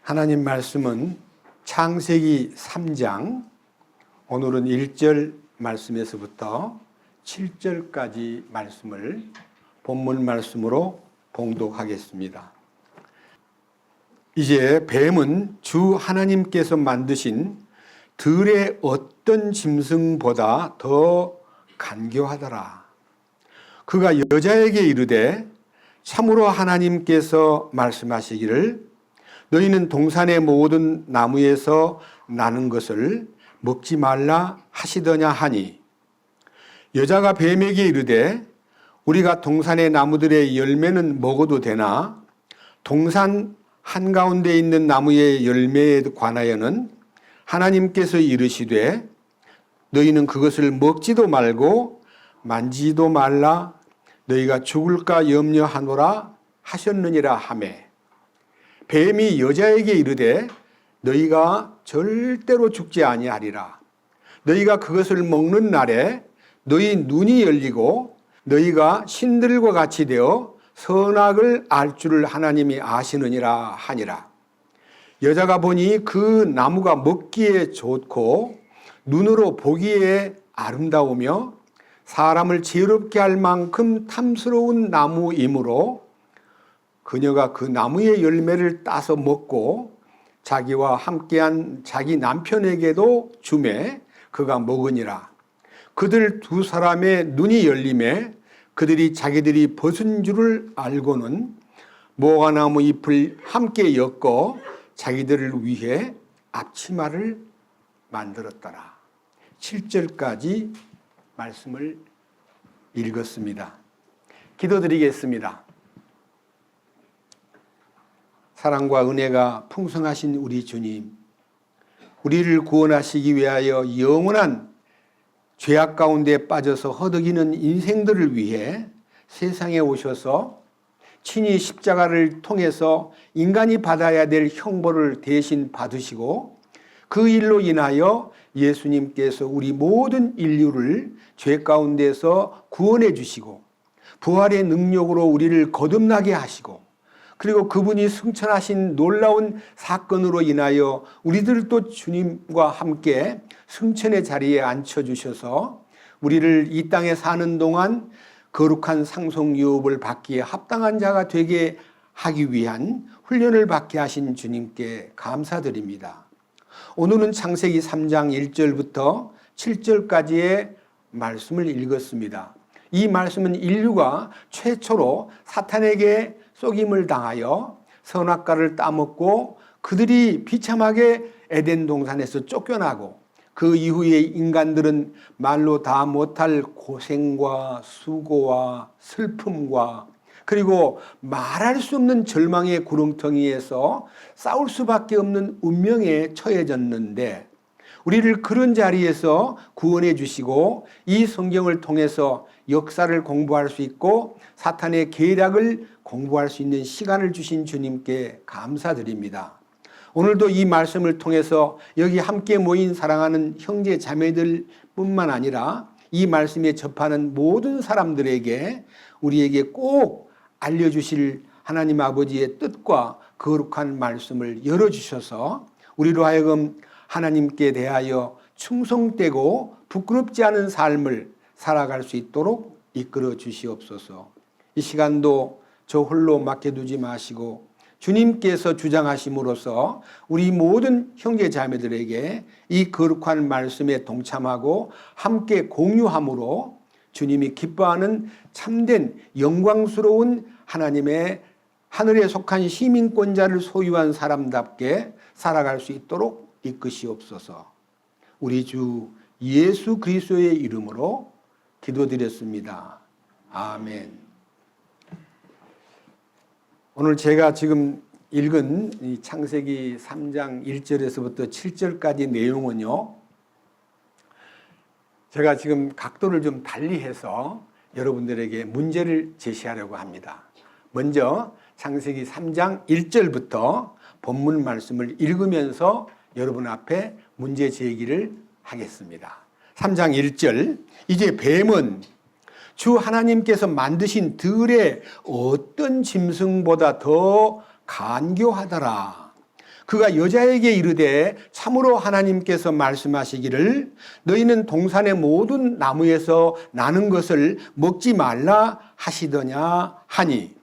하나님 말씀은 창세기 3장 오늘은 1절 말씀에서부터 7절까지 말씀을 본문 말씀으로 봉독하겠습니다. 이제 뱀은 주 하나님께서 만드신 들의 어떤 짐승보다 더 간교하더라. 그가 여자에게 이르되 참으로 하나님께서 말씀하시기를 너희는 동산의 모든 나무에서 나는 것을 먹지 말라 하시더냐 하니, 여자가 뱀에게 이르되 우리가 동산의 나무들의 열매는 먹어도 되나 동산 한가운데 있는 나무의 열매에 관하여는 하나님께서 이르시되 너희는 그것을 먹지도 말고 만지지도 말라 너희가 죽을까 염려하노라 하셨느니라 하매, 뱀이 여자에게 이르되 너희가 절대로 죽지 아니하리라. 너희가 그것을 먹는 날에 너희 눈이 열리고 너희가 신들과 같이 되어 선악을 알 줄을 하나님이 아시느니라 하니라. 여자가 보니 그 나무가 먹기에 좋고 눈으로 보기에 아름다우며 사람을 지혜롭게 할 만큼 탐스러운 나무이므로 그녀가 그 나무의 열매를 따서 먹고 자기와 함께한 자기 남편에게도 주매 그가 먹으니라. 그들 두 사람의 눈이 열림에 그들이 자기들이 벗은 줄을 알고는 무화과나무 잎을 함께 엮어 자기들을 위해 앞치마를 만들었더라. 7절까지 말씀을 읽었습니다. 기도드리겠습니다. 사랑과 은혜가 풍성하신 우리 주님, 우리를 구원하시기 위하여 영원한 죄악 가운데 빠져서 허덕이는 인생들을 위해 세상에 오셔서 친히 십자가를 통해서 인간이 받아야 될 형벌을 대신 받으시고 그 일로 인하여 예수님께서 우리 모든 인류를 죄 가운데서 구원해 주시고 부활의 능력으로 우리를 거듭나게 하시고, 그리고 그분이 승천하신 놀라운 사건으로 인하여 우리들도 주님과 함께 승천의 자리에 앉혀주셔서 우리를 이 땅에 사는 동안 거룩한 상속유업을 받기에 합당한 자가 되게 하기 위한 훈련을 받게 하신 주님께 감사드립니다. 오늘은 창세기 3장 1절부터 7절까지의 말씀을 읽었습니다. 이 말씀은 인류가 최초로 사탄에게 속임을 당하여 선악과를 따먹고 그들이 비참하게 에덴 동산에서 쫓겨나고 그 이후에 인간들은 말로 다 못할 고생과 수고와 슬픔과 그리고 말할 수 없는 절망의 구렁텅이에서 싸울 수밖에 없는 운명에 처해졌는데, 우리를 그런 자리에서 구원해 주시고 이 성경을 통해서 역사를 공부할 수 있고 사탄의 계략을 공부할 수 있는 시간을 주신 주님께 감사드립니다. 오늘도 이 말씀을 통해서 여기 함께 모인 사랑하는 형제 자매들 뿐만 아니라 이 말씀에 접하는 모든 사람들에게 우리에게 꼭 알려주실 하나님 아버지의 뜻과 거룩한 말씀을 열어주셔서 우리로 하여금 하나님께 대하여 충성되고 부끄럽지 않은 삶을 살아갈 수 있도록 이끌어 주시옵소서. 이 시간도 저 홀로 맡겨두지 마시고 주님께서 주장하심으로써 우리 모든 형제 자매들에게 이 거룩한 말씀에 동참하고 함께 공유함으로 주님이 기뻐하는 참된 영광스러운 하나님의 하늘에 속한 시민권자를 소유한 사람답게 살아갈 수 있도록 이끄시옵소서. 우리 주 예수 그리스도의 이름으로 기도드렸습니다. 아멘. 오늘 제가 지금 읽은 이 창세기 3장 1절에서부터 7절까지 내용은요, 제가 지금 각도를 좀 달리해서 여러분들에게 문제를 제시하려고 합니다. 먼저 창세기 3장 1절부터 본문 말씀을 읽으면서 여러분 앞에 문제 제기를 하겠습니다. 3장 1절, 이제 뱀은 주 하나님께서 만드신 들의 어떤 짐승보다 더 간교하더라. 그가 여자에게 이르되 참으로 하나님께서 말씀하시기를 너희는 동산의 모든 나무에서 나는 것을 먹지 말라 하시더냐 하니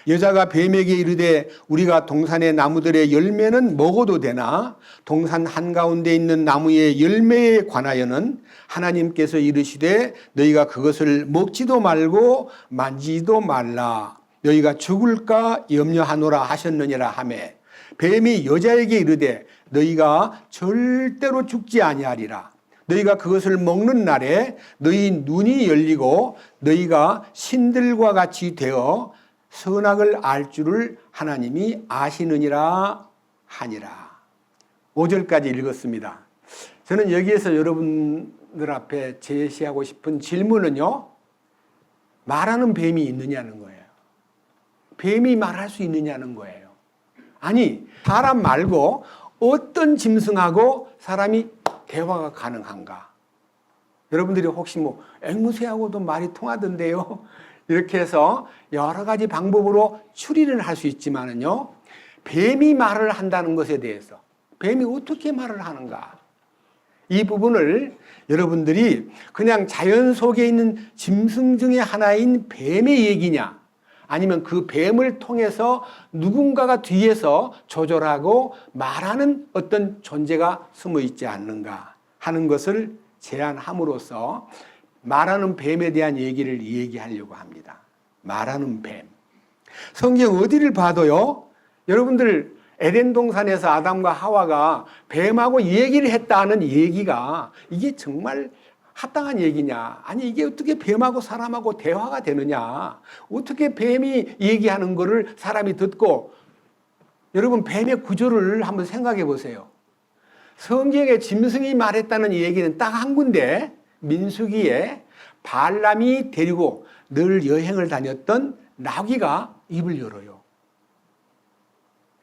여자가 뱀에게 이르되 우리가 동산의 나무들의 열매는 먹어도 되나 동산 한가운데 있는 나무의 열매에 관하여는 하나님께서 이르시되 너희가 그것을 먹지도 말고 만지지도 말라 너희가 죽을까 염려하노라 하셨느니라 하매 뱀이 여자에게 이르되 너희가 절대로 죽지 아니하리라 너희가 그것을 먹는 날에 너희 눈이 열리고 너희가 신들과 같이 되어 선악을 알 줄을 하나님이 아시느니라 하니라. 5절까지 읽었습니다. 저는 여기에서 여러분들 앞에 제시하고 싶은 질문은요, 말하는 뱀이 있느냐는 거예요. 뱀이 말할 수 있느냐는 거예요. 아니, 사람 말고 어떤 짐승하고 사람이 대화가 가능한가? 여러분들이 혹시 뭐 앵무새하고도 말이 통하던데요? 이렇게 해서 여러 가지 방법으로 추리를 할 수 있지만은요, 뱀이 말을 한다는 것에 대해서 뱀이 어떻게 말을 하는가? 이 부분을 여러분들이 그냥 자연 속에 있는 짐승 중에 하나인 뱀의 얘기냐, 아니면 그 뱀을 통해서 누군가가 뒤에서 조절하고 말하는 어떤 존재가 숨어 있지 않는가 하는 것을 제안함으로써 말하는 뱀에 대한 얘기를 얘기하려고 합니다. 말하는 뱀. 성경 어디를 봐도요, 여러분들 에덴 동산에서 아담과 하와가 뱀하고 얘기를 했다는 얘기가 이게 정말 합당한 얘기냐? 아니, 이게 어떻게 뱀하고 사람하고 대화가 되느냐? 어떻게 뱀이 얘기하는 거를 사람이 듣고, 여러분 뱀의 구조를 한번 생각해 보세요. 성경에 짐승이 말했다는 얘기는 딱 한 군데, 민수기에 발람이 데리고 늘 여행을 다녔던 나귀가 입을 열어요.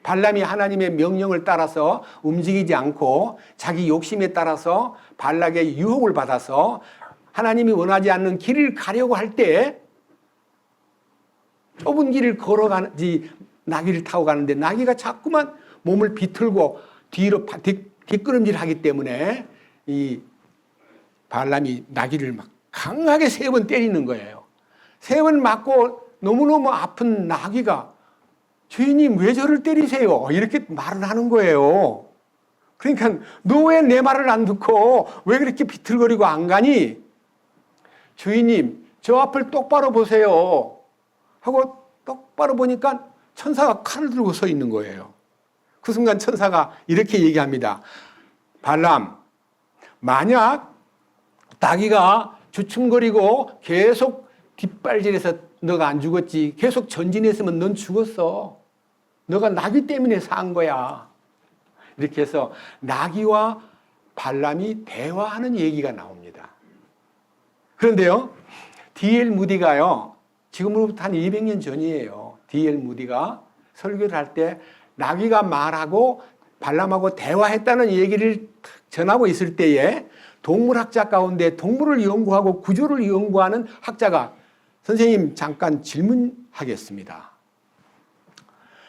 발람이 하나님의 명령을 따라서 움직이지 않고 자기 욕심에 따라서 발락의 유혹을 받아서 하나님이 원하지 않는 길을 가려고 할 때 좁은 길을 걸어가지 나귀를 타고 가는데 나귀가 자꾸만 몸을 비틀고 뒤로 뒷걸음질하기 때문에 이 발람이 나귀를 막 강하게 3번 때리는 거예요. 3번 맞고 너무너무 아픈 나귀가 주인님 왜 저를 때리세요? 이렇게 말을 하는 거예요. 그러니까 너 왜 내 말을 안 듣고 왜 그렇게 비틀거리고 안 가니? 주인님 저 앞을 똑바로 보세요 하고 똑바로 보니까 천사가 칼을 들고 서 있는 거예요. 그 순간 천사가 이렇게 얘기합니다. 발람, 만약 나귀가 주춤거리고 계속 뒷발질해서 너가 안 죽었지, 계속 전진했으면 넌 죽었어. 너가 나귀 때문에 산 거야. 이렇게 해서 나귀와 발람이 대화하는 얘기가 나옵니다. 그런데요, D.L. 무디가요, 지금으로부터 한 200년 전이에요. D.L. 무디가 설교를 할 때 나귀가 말하고 발람하고 대화했다는 얘기를 전하고 있을 때에 동물학자 가운데 동물을 연구하고 구조를 연구하는 학자가 선생님 잠깐 질문하겠습니다.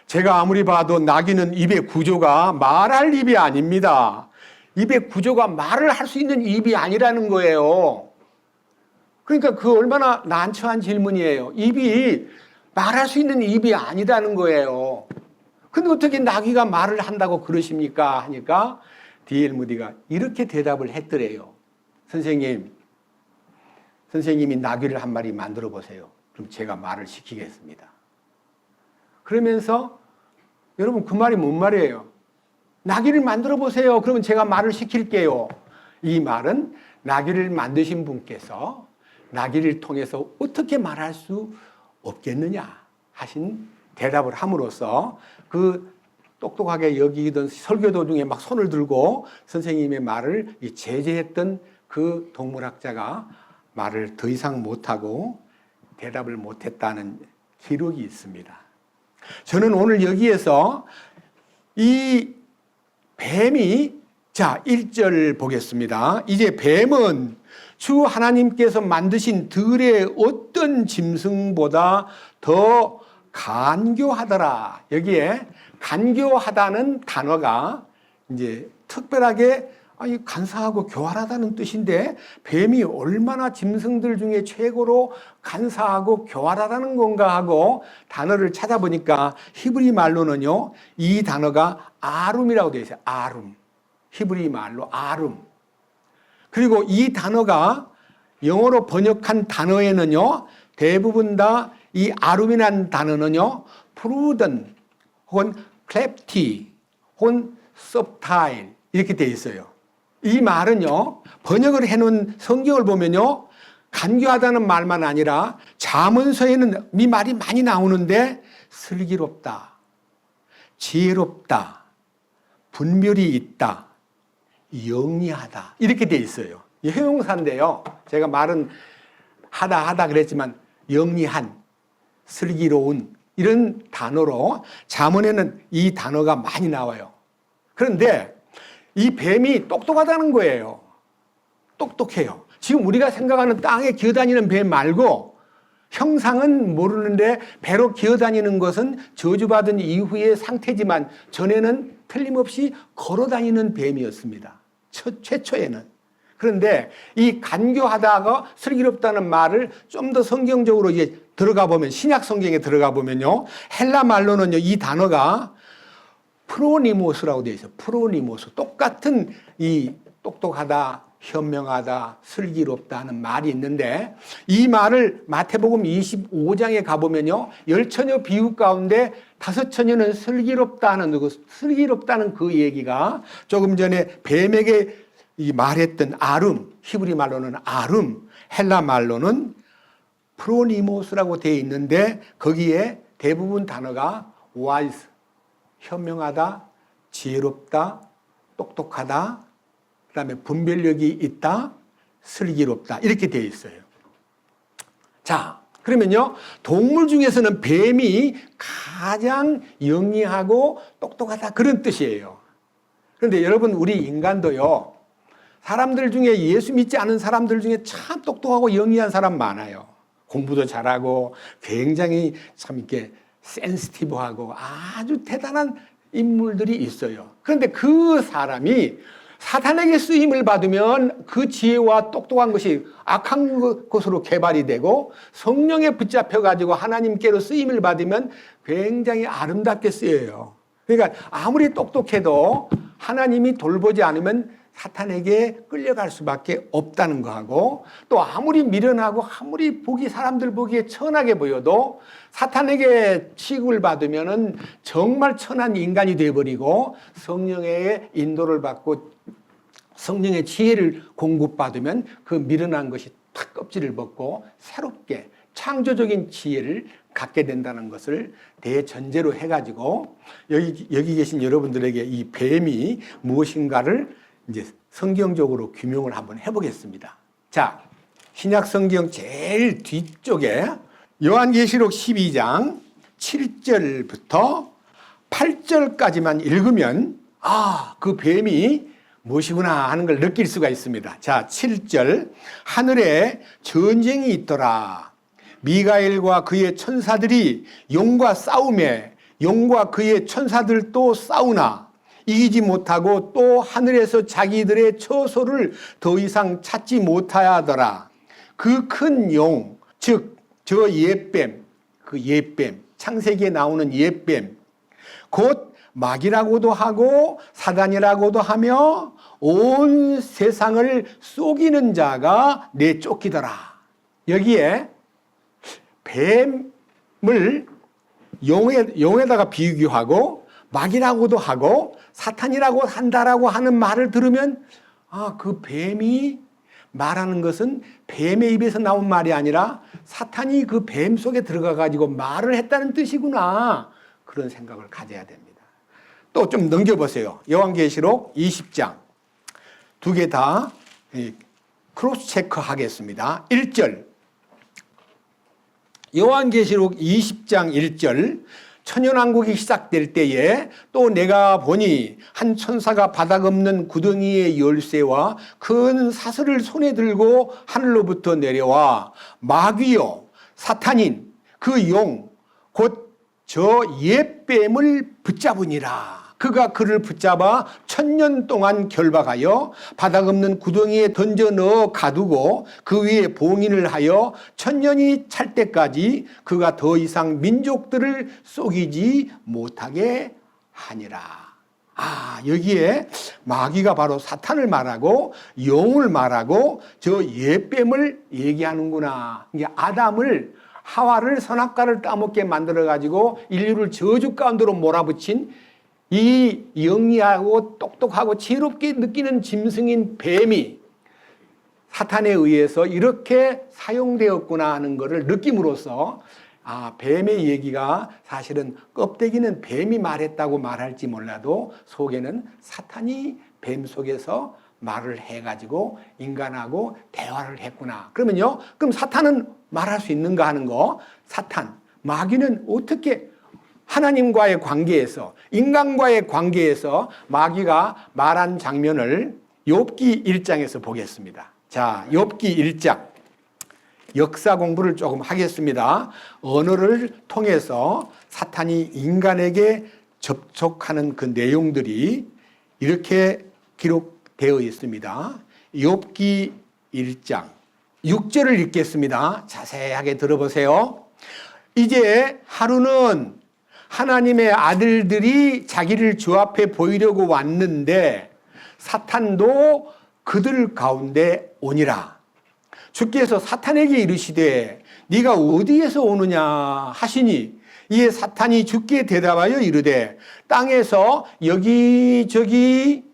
제가 아무리 봐도 나귀는 입의 구조가 말할 입이 아닙니다. 입의 구조가 말을 할 수 있는 입이 아니라는 거예요. 그러니까 그 얼마나 난처한 질문이에요. 입이 말할 수 있는 입이 아니라는 거예요. 근데 어떻게 나귀가 말을 한다고 그러십니까? 하니까 D.L. 무디가 이렇게 대답을 했더래요. 선생님이 나귀를 한 마리 만들어 보세요. 그럼 제가 말을 시키겠습니다. 그러면서 여러분 그 말이 뭔 말이에요? 나귀를 만들어 보세요. 그러면 제가 말을 시킬게요. 이 말은 나귀를 만드신 분께서 나귀를 통해서 어떻게 말할 수 없겠느냐 하신 대답을 함으로써 그 똑똑하게 여기던 설교 도중에 막 손을 들고 선생님의 말을 제재했던 그 동물학자가 말을 더 이상 못하고 대답을 못했다는 기록이 있습니다. 저는 오늘 여기에서 이 뱀이, 자 1절 보겠습니다. 이제 뱀은 주 하나님께서 만드신 들의 어떤 짐승보다 더 간교하더라. 여기에 간교하다는 단어가 이제 특별하게 간사하고 교활하다는 뜻인데 뱀이 얼마나 짐승들 중에 최고로 간사하고 교활하다는 건가 하고 단어를 찾아보니까 히브리 말로는요, 이 단어가 아룸이라고 되어 있어요. 아룸. 히브리 말로 아룸. 그리고 이 단어가 영어로 번역한 단어에는요, 대부분 다 이 아룸이라는 단어는요, 프루던 혹은 클랩티 혹은 subtile 이렇게 되어 있어요. 이 말은요, 번역을 해놓은 성경을 보면요, 간교하다는 말만 아니라 잠언서에는 이 말이 많이 나오는데 슬기롭다, 지혜롭다, 분별이 있다, 영리하다 이렇게 되어 있어요. 이 형용사인데요, 제가 말은 하다 그랬지만 영리한, 슬기로운 이런 단어로 잠언에는 이 단어가 많이 나와요. 그런데 이 뱀이 똑똑하다는 거예요. 똑똑해요. 지금 우리가 생각하는 땅에 기어다니는 뱀 말고 형상은 모르는데 배로 기어다니는 것은 저주받은 이후의 상태지만 전에는 틀림없이 걸어다니는 뱀이었습니다. 최초에는. 그런데 이 간교하다가 슬기롭다는 말을 좀 더 성경적으로 이제 들어가 보면, 신약 성경에 들어가 보면요, 헬라 말로는요, 이 단어가 프로니모스라고 되어 있어요. 프로니모스. 똑같은 이 똑똑하다, 현명하다, 슬기롭다 하는 말이 있는데 이 말을 마태복음 25장에 가보면요, 10처녀 비유 가운데 5처녀는 슬기롭다는 그 얘기가 조금 전에 뱀에게 이 말했던 아름, 히브리 말로는 아름, 헬라 말로는 프로니모스라고 되어 있는데 거기에 대부분 단어가 wise, 현명하다, 지혜롭다, 똑똑하다, 그 다음에 분별력이 있다, 슬기롭다 이렇게 되어 있어요. 자, 그러면요, 동물 중에서는 뱀이 가장 영리하고 똑똑하다 그런 뜻이에요. 그런데 여러분, 우리 인간도요, 사람들 중에 예수 믿지 않은 사람들 중에 참 똑똑하고 영리한 사람 많아요. 공부도 잘하고 굉장히 참 이렇게 센시티브하고 아주 대단한 인물들이 있어요. 그런데 그 사람이 사탄에게 쓰임을 받으면 그 지혜와 똑똑한 것이 악한 것으로 개발이 되고 성령에 붙잡혀 가지고 하나님께로 쓰임을 받으면 굉장히 아름답게 쓰여요. 그러니까 아무리 똑똑해도 하나님이 돌보지 않으면 사탄에게 끌려갈 수밖에 없다는 거하고, 또 아무리 미련하고 아무리 사람들 보기에 천하게 보여도 사탄에게 취급을 받으면은 정말 천한 인간이 되어버리고 성령의 인도를 받고 성령의 지혜를 공급받으면 그 미련한 것이 탁 껍질을 벗고 새롭게 창조적인 지혜를 갖게 된다는 것을 대전제로 해가지고 여기 계신 여러분들에게 이 뱀이 무엇인가를 이제 성경적으로 규명을 한번 해보겠습니다. 자, 신약 성경 제일 뒤쪽에 요한계시록 12장 7절부터 8절까지만 읽으면 그 뱀이 무엇이구나 하는 걸 느낄 수가 있습니다. 자, 7절. 하늘에 전쟁이 있더라. 미가엘과 그의 천사들이 용과 싸우매 용과 그의 천사들도 싸우나 이기지 못하고 또 하늘에서 자기들의 처소를 더 이상 찾지 못하더라. 그 큰 용, 즉 저 옛뱀, 그 옛뱀, 창세기에 나오는 옛뱀, 곧 마귀라고도 하고 사단이라고도 하며 온 세상을 속이는 자가 내쫓기더라. 여기에 뱀을 용에다가 비교하고 마귀라고도 하고 사탄이라고 한다라고 하는 말을 들으면 그 뱀이 말하는 것은 뱀의 입에서 나온 말이 아니라 사탄이 그 뱀 속에 들어가 가지고 말을 했다는 뜻이구나, 그런 생각을 가져야 됩니다. 또 좀 넘겨보세요. 요한계시록 20장 두 개 다 크로스 체크 하겠습니다. 1절 요한계시록 20장 1절 천연왕국이 시작될 때에 또 내가 보니 한 천사가 바닥 없는 구덩이의 열쇠와 큰 사슬을 손에 들고 하늘로부터 내려와 마귀요 사탄인 그 용 곧 저 옛뱀을 붙잡으니라. 그가 그를 붙잡아 1000년 동안 결박하여 바닥 없는 구덩이에 던져 넣어 가두고 그 위에 봉인을 하여 1000년이 찰 때까지 그가 더 이상 민족들을 속이지 못하게 하니라. 여기에 마귀가 바로 사탄을 말하고 영을 말하고 저 옛뱀을 얘기하는구나. 이게 아담을, 하와를 선악과를 따먹게 만들어가지고 인류를 저주 가운데로 몰아붙인 이 영리하고 똑똑하고 지혜롭게 느끼는 짐승인 뱀이 사탄에 의해서 이렇게 사용되었구나 하는 것을 느낌으로써 뱀의 얘기가 사실은 껍데기는 뱀이 말했다고 말할지 몰라도 속에는 사탄이 뱀 속에서 말을 해가지고 인간하고 대화를 했구나. 그러면요, 그럼 사탄은 말할 수 있는가 하는 거, 사탄, 마귀는 어떻게 하나님과의 관계에서, 인간과의 관계에서 마귀가 말한 장면을 욥기 1장에서 보겠습니다. 자, 욥기 1장. 역사 공부를 조금 하겠습니다. 언어를 통해서 사탄이 인간에게 접촉하는 그 내용들이 이렇게 기록되어 있습니다. 욥기 1장 6절을 읽겠습니다. 자세하게 들어보세요. 이제 하루는 하나님의 아들들이 자기를 주 앞에 보이려고 왔는데 사탄도 그들 가운데 오니라. 주께서 사탄에게 이르시되 네가 어디에서 오느냐 하시니 이에 사탄이 주께 대답하여 이르되 땅에서 여기저기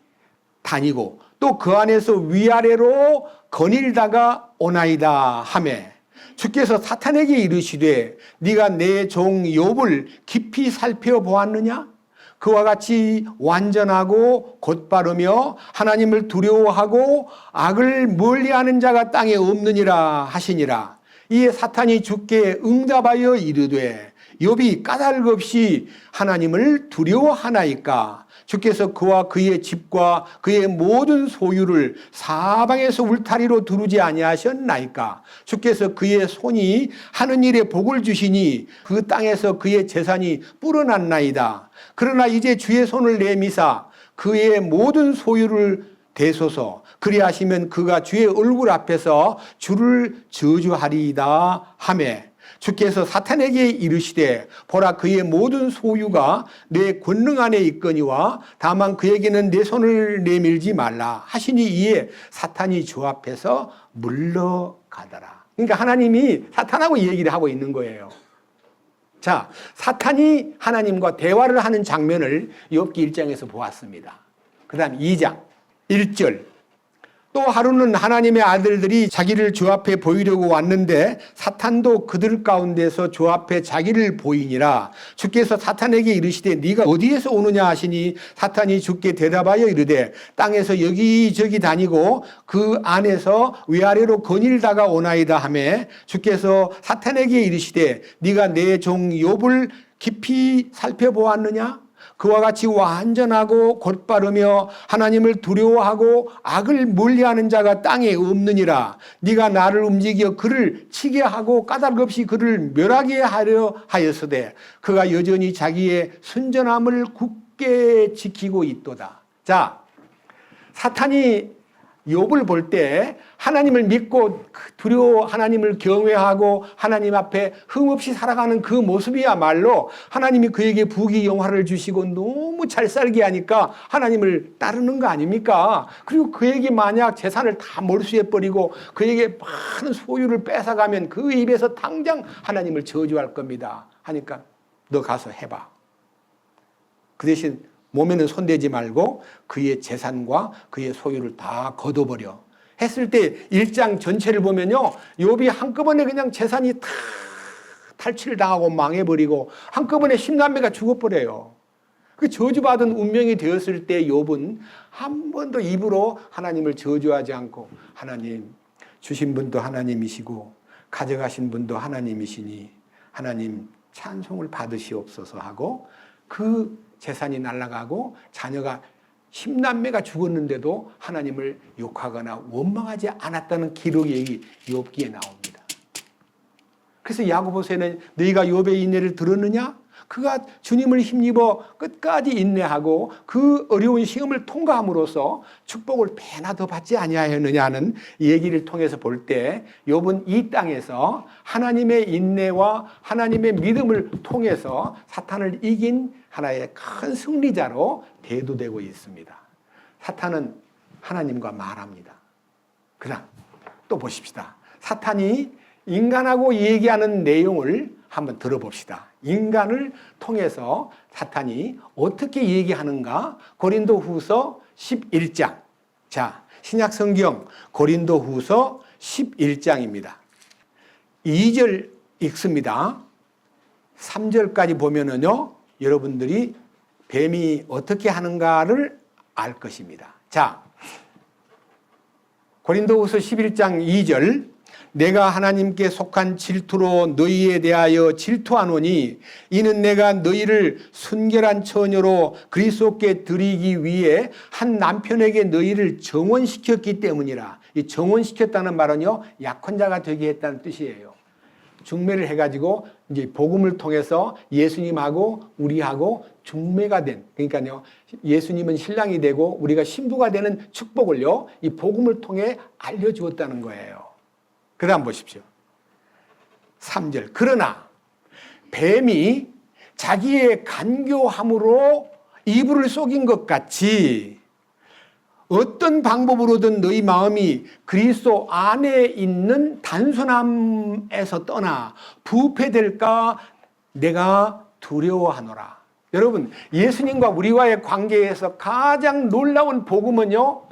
다니고 또 그 안에서 위아래로 거닐다가 오나이다 하매 주께서 사탄에게 이르시되 네가 내 종 욥을 깊이 살펴보았느냐? 그와 같이 완전하고 곧바르며 하나님을 두려워하고 악을 멀리하는 자가 땅에 없느니라 하시니라. 이에 사탄이 주께 응답하여 이르되 욥이 까닭 없이 하나님을 두려워하나이까? 주께서 그와 그의 집과 그의 모든 소유를 사방에서 울타리로 두르지 아니하셨나이까? 주께서 그의 손이 하는 일에 복을 주시니 그 땅에서 그의 재산이 불어났나이다. 그러나 이제 주의 손을 내미사 그의 모든 소유를 대소서. 그리하시면 그가 주의 얼굴 앞에서 주를 저주하리이다 하매 주께서 사탄에게 이르시되 보라 그의 모든 소유가 내 권능 안에 있거니와 다만 그에게는 내 손을 내밀지 말라 하시니 이에 사탄이 주 앞에서 물러가더라. 그러니까 하나님이 사탄하고 얘기를 하고 있는 거예요. 자, 사탄이 하나님과 대화를 하는 장면을 욥기 1장에서 보았습니다. 그 다음 2장 1절 또 하루는 하나님의 아들들이 자기를 주 앞에 보이려고 왔는데 사탄도 그들 가운데서 주 앞에 자기를 보이니라. 주께서 사탄에게 이르시되 네가 어디에서 오느냐 하시니 사탄이 주께 대답하여 이르되 땅에서 여기저기 다니고 그 안에서 위아래로 거닐다가 오나이다 하매 주께서 사탄에게 이르시되 네가 내 종 욥을 깊이 살펴보았느냐? 그와 같이 완전하고 곧바르며 하나님을 두려워하고 악을 멀리하는 자가 땅에 없느니라. 네가 나를 움직여 그를 치게 하고 까닭 없이 그를 멸하게 하려 하였으되 그가 여전히 자기의 순전함을 굳게 지키고 있도다. 자, 사탄이 욥을 볼 때 하나님을 믿고 두려워 하나님을 경외하고 하나님 앞에 흠없이 살아가는 그 모습이야말로 하나님이 그에게 부귀 영화를 주시고 너무 잘 살게 하니까 하나님을 따르는 거 아닙니까? 그리고 그에게 만약 재산을 다 몰수해버리고 그에게 많은 소유를 뺏어가면 그 입에서 당장 하나님을 저주할 겁니다 하니까 너 가서 해봐. 그 대신 몸에는 손대지 말고 그의 재산과 그의 소유를 다 걷어버려. 했을 때 1장 전체를 보면요. 욥이 한꺼번에 그냥 재산이 다 탈취를 당하고 망해버리고 한꺼번에 10남매가 죽어버려요. 그 저주받은 운명이 되었을 때 욥은 한 번도 입으로 하나님을 저주하지 않고 하나님 주신 분도 하나님이시고 가져가신 분도 하나님이시니 하나님 찬송을 받으시옵소서 하고 그 재산이 날아가고 자녀가 10남매가 죽었는데도 하나님을 욕하거나 원망하지 않았다는 기록이 욥기에 나옵니다. 그래서 야고보서에는 너희가 욥의 인내를 들었느냐? 그가 주님을 힘입어 끝까지 인내하고 그 어려운 시험을 통과함으로써 축복을 배나 더 받지 아니하였느냐는 얘기를 통해서 볼 때 욥은 이 땅에서 하나님의 인내와 하나님의 믿음을 통해서 사탄을 이긴 하나의 큰 승리자로 대두되고 있습니다. 사탄은 하나님과 말합니다. 그러나 또 보십시다. 사탄이 인간하고 얘기하는 내용을 한번 들어봅시다. 인간을 통해서 사탄이 어떻게 얘기하는가? 고린도후서 11장. 자, 신약 성경 고린도후서 11장입니다. 2절 읽습니다. 3절까지 보면은요, 여러분들이 뱀이 어떻게 하는가를 알 것입니다. 자, 고린도후서 11장 2절. 내가 하나님께 속한 질투로 너희에 대하여 질투하노니 이는 내가 너희를 순결한 처녀로 그리스도께 드리기 위해 한 남편에게 너희를 정원시켰기 때문이라. 이 정원시켰다는 말은요, 약혼자가 되게 했다는 뜻이에요. 중매를 해가지고 이제 복음을 통해서 예수님하고 우리하고 중매가 된, 그러니까요, 예수님은 신랑이 되고 우리가 신부가 되는 축복을요, 이 복음을 통해 알려주었다는 거예요. 그 다음 보십시오. 3절. 그러나 뱀이 자기의 간교함으로 이불을 속인 것 같이 어떤 방법으로든 너희 마음이 그리스도 안에 있는 단순함에서 떠나 부패될까 내가 두려워하노라. 여러분, 예수님과 우리와의 관계에서 가장 놀라운 복음은요,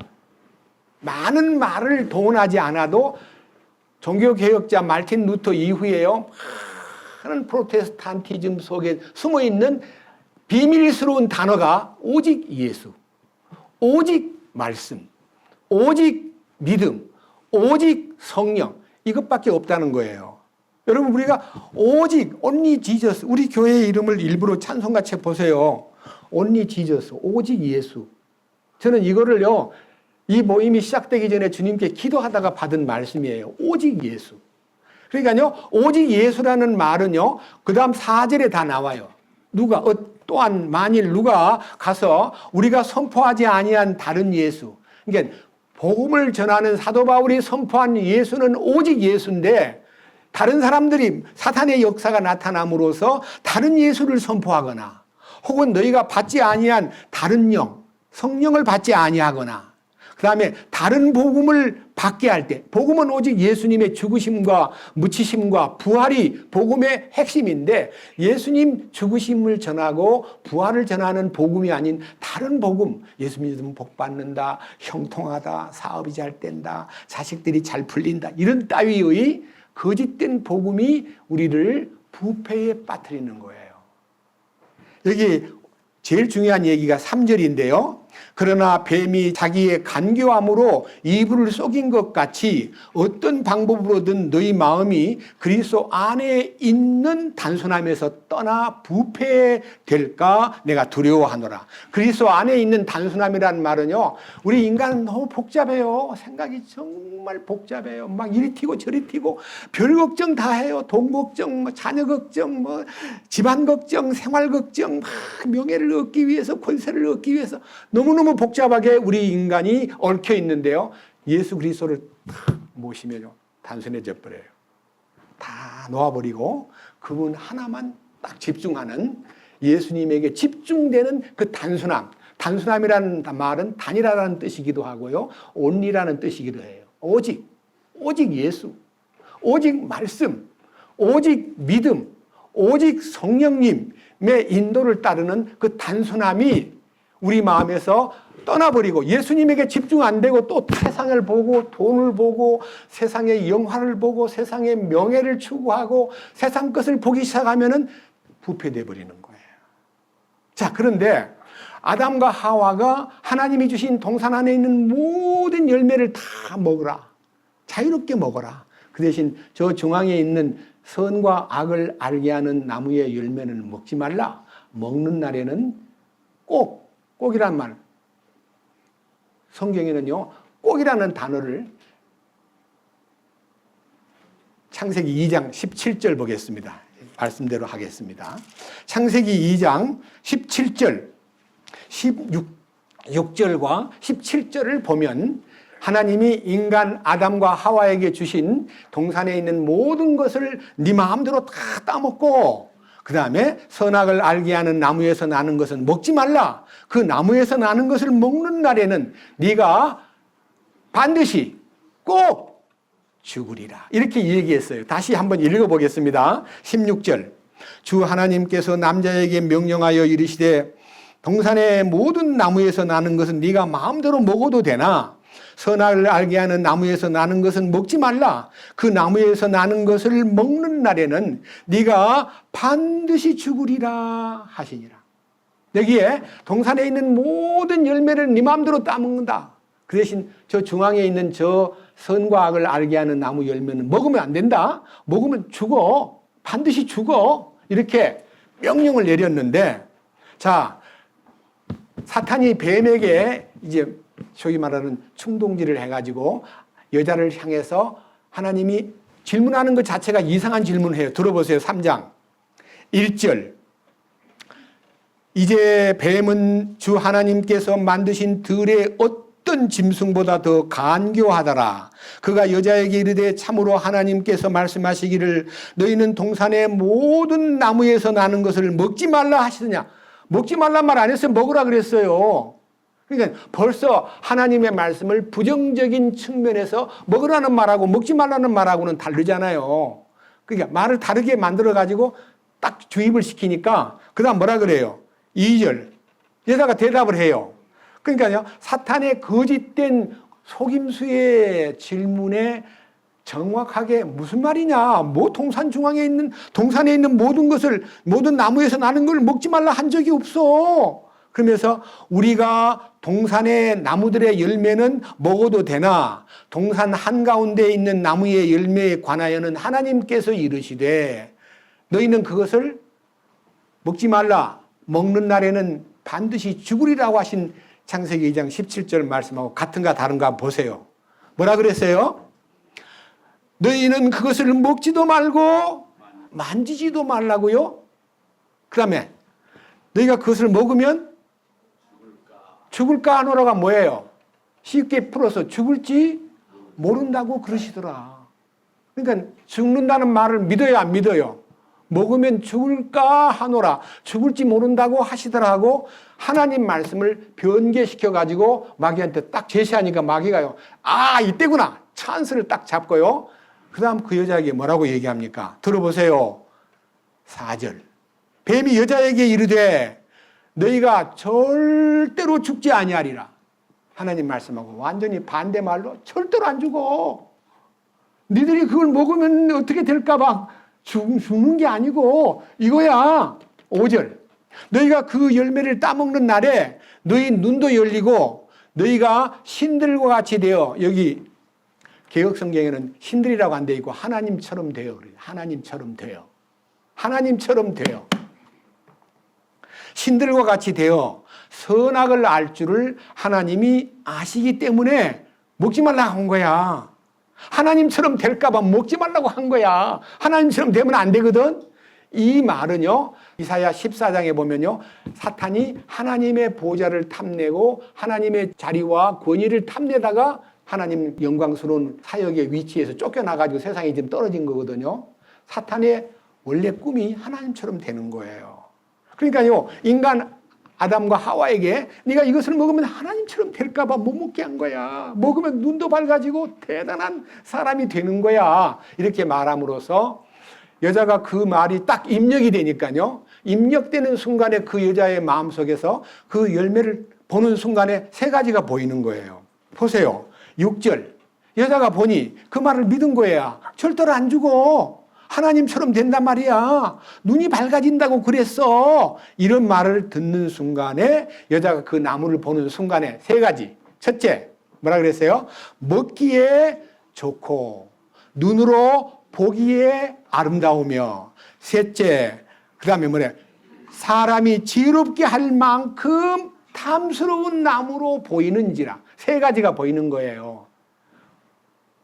많은 말을 동원하지 않아도 종교개혁자 말틴 루터 이후에요, 많은 프로테스탄티즘 속에 숨어있는 비밀스러운 단어가 오직 예수, 오직 말씀, 오직 믿음, 오직 성령, 이것밖에 없다는 거예요. 여러분, 우리가 오직 only Jesus, 우리 교회의 이름을 일부러 찬송같이 보세요. only Jesus, 오직 예수. 저는 이거를요, 이 모임이 시작되기 전에 주님께 기도하다가 받은 말씀이에요. 오직 예수. 그러니까요, 오직 예수라는 말은요, 그 다음 4절에 다 나와요. 누가, 또한 만일 누가 가서 우리가 선포하지 아니한 다른 예수. 그러니까 복음을 전하는 사도 바울이 선포한 예수는 오직 예수인데, 다른 사람들이 사탄의 역사가 나타남으로써 다른 예수를 선포하거나, 혹은 너희가 받지 아니한 다른 영, 성령을 받지 아니하거나, 그 다음에 다른 복음을 받게 할 때, 복음은 오직 예수님의 죽으심과 묻히심과 부활이 복음의 핵심인데, 예수님 죽으심을 전하고 부활을 전하는 복음이 아닌 다른 복음, 예수 믿으면 복 받는다, 형통하다, 사업이 잘 된다, 자식들이 잘 풀린다, 이런 따위의 거짓된 복음이 우리를 부패에 빠뜨리는 거예요. 여기 제일 중요한 얘기가 3절인데요. 그러나 뱀이 자기의 간교함으로 이불을 속인 것 같이 어떤 방법으로든 너희 마음이 그리스도 안에 있는 단순함에서 떠나 부패될까 내가 두려워하노라. 그리스도 안에 있는 단순함이라는 말은요, 우리 인간은 너무 복잡해요. 생각이 정말 복잡해요. 막 이리 튀고 저리 튀고 별 걱정 다 해요. 돈 걱정, 뭐 자녀 걱정, 뭐 집안 걱정, 생활 걱정, 막 명예를 얻기 위해서, 권세를 얻기 위해서 너무너무 복잡하게 우리 인간이 얽혀 있는데요, 예수 그리스도를 탁 모시면요, 단순해져 버려요. 다 놓아버리고 그분 하나만 딱 집중하는, 예수님에게 집중되는 그 단순함. 단순함이라는 말은 단일화라는 뜻이기도 하고요, 온리라는 뜻이기도 해요. 오직 예수, 오직 말씀, 오직 믿음, 오직 성령님의 인도를 따르는 그 단순함이 우리 마음에서 떠나버리고 예수님에게 집중 안 되고 또 세상을 보고 돈을 보고 세상의 영화를 보고 세상의 명예를 추구하고 세상 것을 보기 시작하면은 부패돼 버리는 거예요. 자, 그런데 아담과 하와가 하나님이 주신 동산 안에 있는 모든 열매를 다 먹어라. 자유롭게 먹어라. 그 대신 저 중앙에 있는 선과 악을 알게 하는 나무의 열매는 먹지 말라. 먹는 날에는 꼭이란 말. 성경에는요, 꼭이라는 단어를 창세기 2장 17절 보겠습니다. 말씀대로 하겠습니다. 창세기 2장 17절, 16절과 17절을 보면 하나님이 인간 아담과 하와에게 주신 동산에 있는 모든 것을 네 마음대로 다 따먹고 그 다음에 선악을 알게 하는 나무에서 나는 것은 먹지 말라. 그 나무에서 나는 것을 먹는 날에는 네가 반드시 꼭 죽으리라. 이렇게 얘기했어요. 다시 한번 읽어보겠습니다. 16절. 주 하나님께서 남자에게 명령하여 이르시되 동산의 모든 나무에서 나는 것은 네가 마음대로 먹어도 되나 선악을 알게 하는 나무에서 나는 것은 먹지 말라. 그 나무에서 나는 것을 먹는 날에는 네가 반드시 죽으리라 하시니라. 여기에 동산에 있는 모든 열매를 네 마음대로 따먹는다. 그 대신 저 중앙에 있는 저 선과 악을 알게 하는 나무 열매는 먹으면 안 된다. 먹으면 죽어. 반드시 죽어. 이렇게 명령을 내렸는데, 자, 사탄이 뱀에게 이제 소위 말하는 충동질을 해가지고 여자를 향해서 하나님이 질문하는 것 자체가 이상한 질문을 해요. 들어보세요. 3장 1절. 이제 뱀은 주 하나님께서 만드신 들의 어떤 짐승보다 더 간교하더라. 그가 여자에게 이르되 참으로 하나님께서 말씀하시기를 너희는 동산의 모든 나무에서 나는 것을 먹지 말라 하시느냐. 먹지 말란 말 안 했어요. 먹으라 그랬어요. 그러니까 벌써 하나님의 말씀을 부정적인 측면에서 먹으라는 말하고 먹지 말라는 말하고는 다르잖아요. 그러니까 말을 다르게 만들어가지고 딱 주입을 시키니까 그 다음 뭐라 그래요? 2절. 여자가 대답을 해요. 그러니까요, 사탄의 거짓된 속임수의 질문에 정확하게 무슨 말이냐, 뭐 동산에 있는 모든 것을, 모든 나무에서 나는 걸 먹지 말라 한 적이 없어. 그러면서 우리가 동산의 나무들의 열매는 먹어도 되나 동산 한가운데 있는 나무의 열매에 관하여는 하나님께서 이르시되 너희는 그것을 먹지 말라. 먹는 날에는 반드시 죽으리라고 하신 창세기 2장 17절 말씀하고 같은가 다른가 한번 보세요. 뭐라 그랬어요? 너희는 그것을 먹지도 말고 만지지도 말라고요? 그 다음에 너희가 그것을 먹으면 죽을까 하노라가 뭐예요? 쉽게 풀어서 죽을지 모른다고 그러시더라. 그러니까 죽는다는 말을 믿어요, 안 믿어요? 먹으면 죽을까 하노라, 죽을지 모른다고 하시더라고 하나님 말씀을 변개시켜가지고 마귀한테 딱 제시하니까 마귀가요, 아, 이때구나. 찬스를 딱 잡고요. 그 다음 그 여자에게 뭐라고 얘기합니까? 들어보세요. 4절. 뱀이 여자에게 이르되 너희가 절대로 죽지 아니하리라. 하나님 말씀하고 완전히 반대말로 절대로 안 죽어. 니들이 그걸 먹으면 어떻게 될까 봐 죽는 게 아니고 이거야. 5절. 너희가 그 열매를 따먹는 날에 너희 눈도 열리고 너희가 신들과 같이 되어, 여기 개혁성경에는 신들이라고 안 돼 있고 하나님처럼 되어. 하나님처럼 되어. 하나님처럼 되어. 신들과 같이 되어 선악을 알 줄을 하나님이 아시기 때문에 먹지 말라고 한 거야. 하나님처럼 될까봐 먹지 말라고 한 거야. 하나님처럼 되면 안 되거든. 이 말은요, 이사야 14장에 보면요, 사탄이 하나님의 보좌를 탐내고 하나님의 자리와 권위를 탐내다가 하나님 영광스러운 사역의 위치에서 쫓겨나가지고 세상에 지금 떨어진 거거든요. 사탄의 원래 꿈이 하나님처럼 되는 거예요. 그러니까요, 인간 아담과 하와에게 네가 이것을 먹으면 하나님처럼 될까 봐 못 먹게 한 거야. 먹으면 눈도 밝아지고 대단한 사람이 되는 거야. 이렇게 말함으로써 여자가 그 말이 딱 입력이 되니까요, 입력되는 순간에 그 여자의 마음속에서 그 열매를 보는 순간에 세 가지가 보이는 거예요. 보세요. 6절. 여자가 보니 그 말을 믿은 거야. 절대로 안 죽어. 하나님처럼 된단 말이야. 눈이 밝아진다고 그랬어. 이런 말을 듣는 순간에 여자가 그 나무를 보는 순간에 세 가지. 첫째, 뭐라 그랬어요? 먹기에 좋고 눈으로 보기에 아름다우며, 셋째, 그 다음에 뭐래? 사람이 지혜롭게 할 만큼 탐스러운 나무로 보이는지라. 세 가지가 보이는 거예요.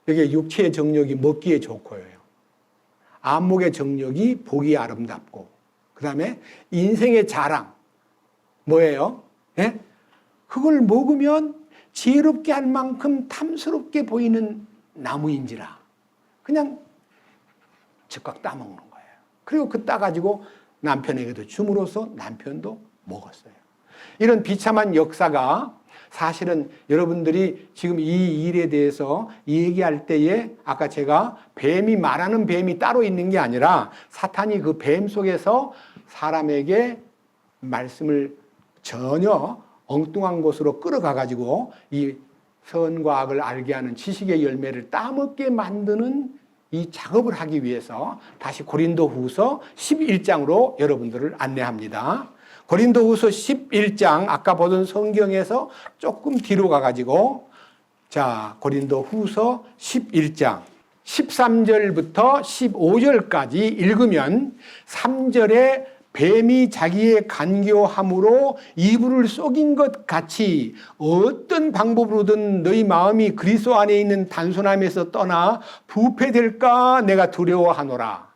이게 육체의 정욕이 먹기에 좋고요. 안목의 정력이 보기 아름답고, 그 다음에 인생의 자랑, 뭐예요? 예? 그걸 먹으면 지혜롭게 할 만큼 탐스럽게 보이는 나무인지라 그냥 즉각 따먹는 거예요. 그리고 그 따가지고 남편에게도 줌으로써 남편도 먹었어요. 이런 비참한 역사가 사실은 여러분들이 지금 이 일에 대해서 얘기할 때에 아까 제가 뱀이 말하는 뱀이 따로 있는 게 아니라 사탄이 그 뱀 속에서 사람에게 말씀을 전혀 엉뚱한 곳으로 끌어가가지고 이 선과 악을 알게 하는 지식의 열매를 따먹게 만드는 이 작업을 하기 위해서 다시 고린도후서 11장으로 여러분들을 안내합니다. 고린도후서 11장 아까 보던 성경에서 조금 뒤로 가가지고 자 고린도후서 11장 13절부터 15절까지 읽으면 3절에 뱀이 자기의 간교함으로 이불을 속인 것 같이 어떤 방법으로든 너희 마음이 그리스도 안에 있는 단순함에서 떠나 부패될까 내가 두려워하노라.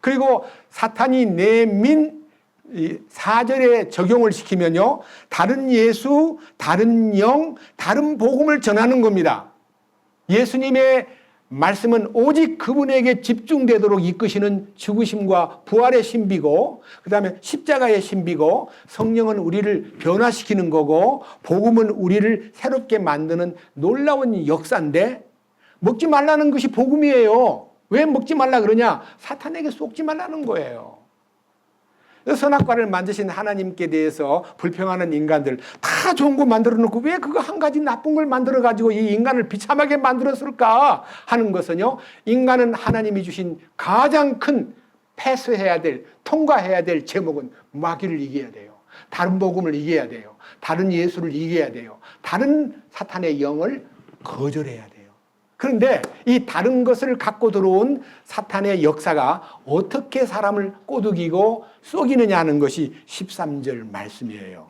그리고 사탄이 내민 4절에 적용을 시키면요, 다른 예수, 다른 영, 다른 복음을 전하는 겁니다. 예수님의 말씀은 오직 그분에게 집중되도록 이끄시는 죽으심과 부활의 신비고, 그 다음에 십자가의 신비고, 성령은 우리를 변화시키는 거고, 복음은 우리를 새롭게 만드는 놀라운 역사인데 먹지 말라는 것이 복음이에요. 왜 먹지 말라 그러냐? 사탄에게 속지 말라는 거예요. 선악과를 만드신 하나님께 대해서 불평하는 인간들 다 좋은 거 만들어 놓고 왜 그거 한 가지 나쁜 걸 만들어 가지고 이 인간을 비참하게 만들었을까 하는 것은요, 인간은 하나님이 주신 가장 큰 패스해야 될, 통과해야 될 제목은 마귀를 이겨야 돼요. 다른 복음을 이겨야 돼요. 다른 예수를 이겨야 돼요. 다른 사탄의 영을 거절해야 돼요. 그런데 이 다른 것을 갖고 들어온 사탄의 역사가 어떻게 사람을 꼬드기고 속이느냐 하는 것이 13절 말씀이에요.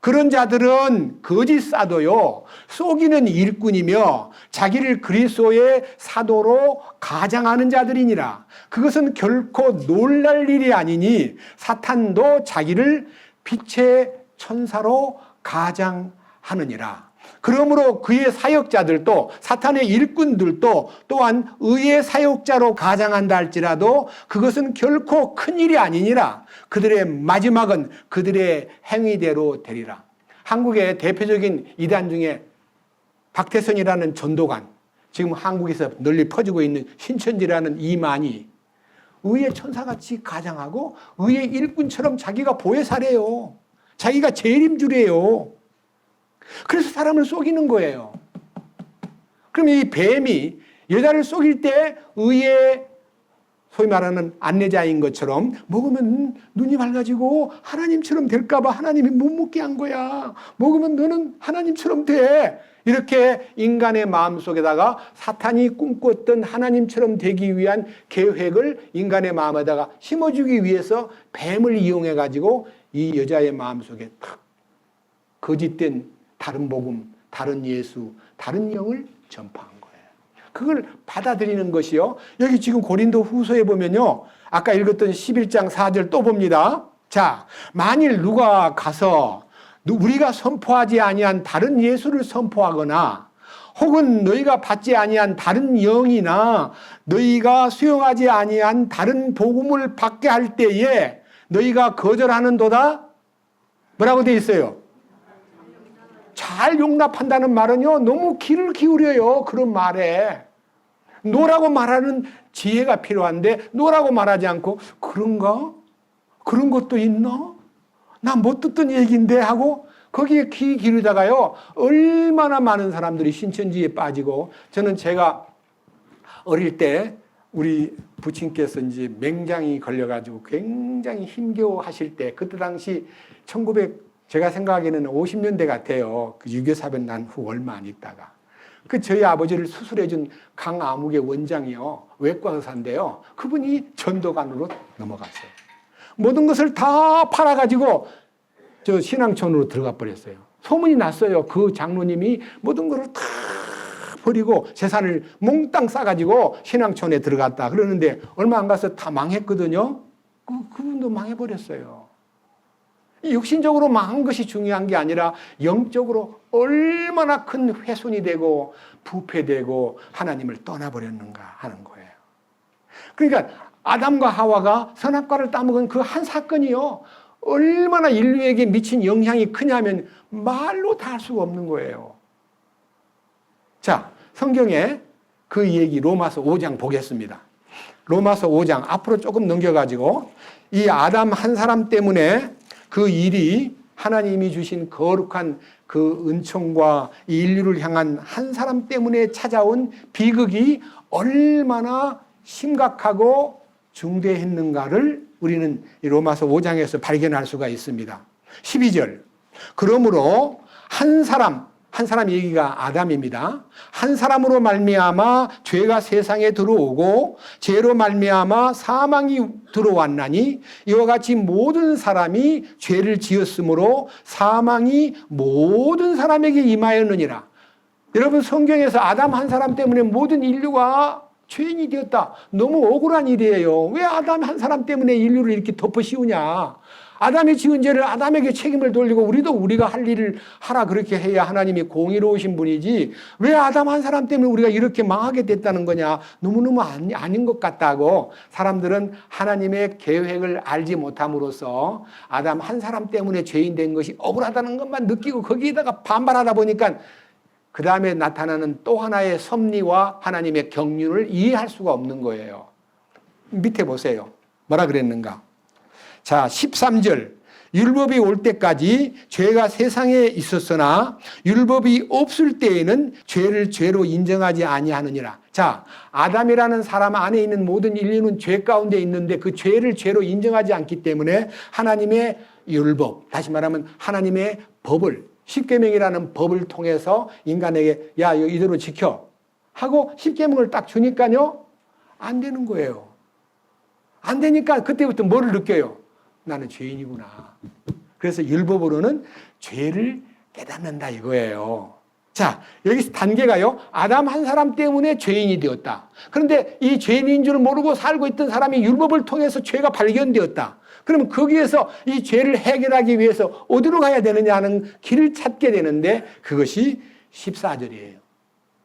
그런 자들은 거짓 사도요, 속이는 일꾼이며 자기를 그리스도의 사도로 가장하는 자들이니라. 그것은 결코 놀랄 일이 아니니 사탄도 자기를 빛의 천사로 가장하느니라. 그러므로 그의 사역자들도 사탄의 일꾼들도 또한 의의 사역자로 가장한다 할지라도 그것은 결코 큰일이 아니니라. 그들의 마지막은 그들의 행위대로 되리라. 한국의 대표적인 이단 중에 박태선이라는 전도관, 지금 한국에서 널리 퍼지고 있는 신천지라는 이만희, 의의 천사같이 가장하고 의의 일꾼처럼 자기가 보혜사래요. 자기가 재림주래요. 그래서 사람을 속이는 거예요. 그럼 이 뱀이 여자를 속일 때 의의 소위 말하는 안내자인 것처럼 먹으면 눈이 밝아지고 하나님처럼 될까봐 하나님이 못 먹게 한 거야. 먹으면 너는 하나님처럼 돼. 이렇게 인간의 마음속에다가 사탄이 꿈꿨던 하나님처럼 되기 위한 계획을 인간의 마음에다가 심어주기 위해서 뱀을 이용해가지고 이 여자의 마음속에 탁 거짓된 다른 복음, 다른 예수, 다른 영을 전파한 거예요. 그걸 받아들이는 것이요. 여기 지금 고린도 후서에 보면요, 아까 읽었던 11장 4절 또 봅니다. 자, 만일 누가 가서 우리가 선포하지 아니한 다른 예수를 선포하거나 혹은 너희가 받지 아니한 다른 영이나 너희가 수용하지 아니한 다른 복음을 받게 할 때에 너희가 거절하는도다? 뭐라고 돼 있어요? 잘 용납한다는 말은요, 너무 귀를 기울여요. 그런 말에. 노라고 말하는 지혜가 필요한데 노라고 말하지 않고 그런가? 그런 것도 있나? 나 못 듣던 얘기인데 하고 거기에 귀 기울이다가요, 얼마나 많은 사람들이 신천지에 빠지고, 저는 제가 어릴 때 우리 부친께서 이제 맹장이 걸려가지고 굉장히 힘겨워하실 때, 그때 당시 제가 생각하기에는 50년대 같아요. 그 유교사변 난 후 얼마 안 있다가. 저희 아버지를 수술해준 강암흑의 원장이요, 외과 의사인데요. 그분이 전도관으로 넘어갔어요. 모든 것을 다 팔아가지고 저 신앙촌으로 들어가 버렸어요. 소문이 났어요. 그 장로님이 모든 것을 다 버리고 재산을 몽땅 싸가지고 신앙촌에 들어갔다. 그러는데 얼마 안 가서 다 망했거든요. 그분도 망해버렸어요. 육신적으로 망한 것이 중요한 게 아니라 영적으로 얼마나 큰 훼손이 되고 부패되고 하나님을 떠나버렸는가 하는 거예요. 그러니까 아담과 하와가 선악과를 따먹은 그 한 사건이요, 얼마나 인류에게 미친 영향이 크냐면 말로 다 할 수가 없는 거예요. 자, 성경에 그 얘기 로마서 5장 보겠습니다. 로마서 5장 앞으로 조금 넘겨가지고 이 아담 한 사람 때문에 그 일이 하나님이 주신 거룩한 그 은총과 이 인류를 향한 한 사람 때문에 찾아온 비극이 얼마나 심각하고 중대했는가를 우리는 로마서 5장에서 발견할 수가 있습니다. 12절. 그러므로 한 사람 얘기가 아담입니다. 한 사람으로 말미암아 죄가 세상에 들어오고 죄로 말미암아 사망이 들어왔나니 이와 같이 모든 사람이 죄를 지었으므로 사망이 모든 사람에게 임하였느니라. 여러분, 성경에서 아담 한 사람 때문에 모든 인류가 죄인이 되었다. 너무 억울한 일이에요. 왜 아담 한 사람 때문에 인류를 이렇게 덮어 씌우냐. 아담이 지은 죄를 아담에게 책임을 돌리고 우리가 할 일을 하라 그렇게 해야 하나님이 공의로우신 분이지, 왜 아담 한 사람 때문에 우리가 이렇게 망하게 됐다는 거냐. 너무너무 아닌 것 같다고 사람들은 하나님의 계획을 알지 못함으로써 아담 한 사람 때문에 죄인 된 것이 억울하다는 것만 느끼고 거기에다가 반발하다 보니까 그 다음에 나타나는 또 하나의 섭리와 하나님의 경륜을 이해할 수가 없는 거예요. 밑에 보세요. 뭐라 그랬는가. 자, 13절. 율법이 올 때까지 죄가 세상에 있었으나 율법이 없을 때에는 죄를 죄로 인정하지 아니하느니라. 자, 아담이라는 사람 안에 있는 모든 인류는 죄 가운데 있는데 그 죄를 죄로 인정하지 않기 때문에 하나님의 율법, 다시 말하면 하나님의 법을, 십계명이라는 법을 통해서 인간에게 야, 이대로 지켜 하고 십계명을 딱 주니까요, 안 되는 거예요. 안 되니까 그때부터 뭐를 느껴요? 나는 죄인이구나. 그래서 율법으로는 죄를 깨닫는다 이거예요. 자, 여기서 단계가요, 아담 한 사람 때문에 죄인이 되었다. 그런데 이 죄인인 줄 모르고 살고 있던 사람이 율법을 통해서 죄가 발견되었다. 그러면 거기에서 이 죄를 해결하기 위해서 어디로 가야 되느냐 하는 길을 찾게 되는데 그것이 14절이에요.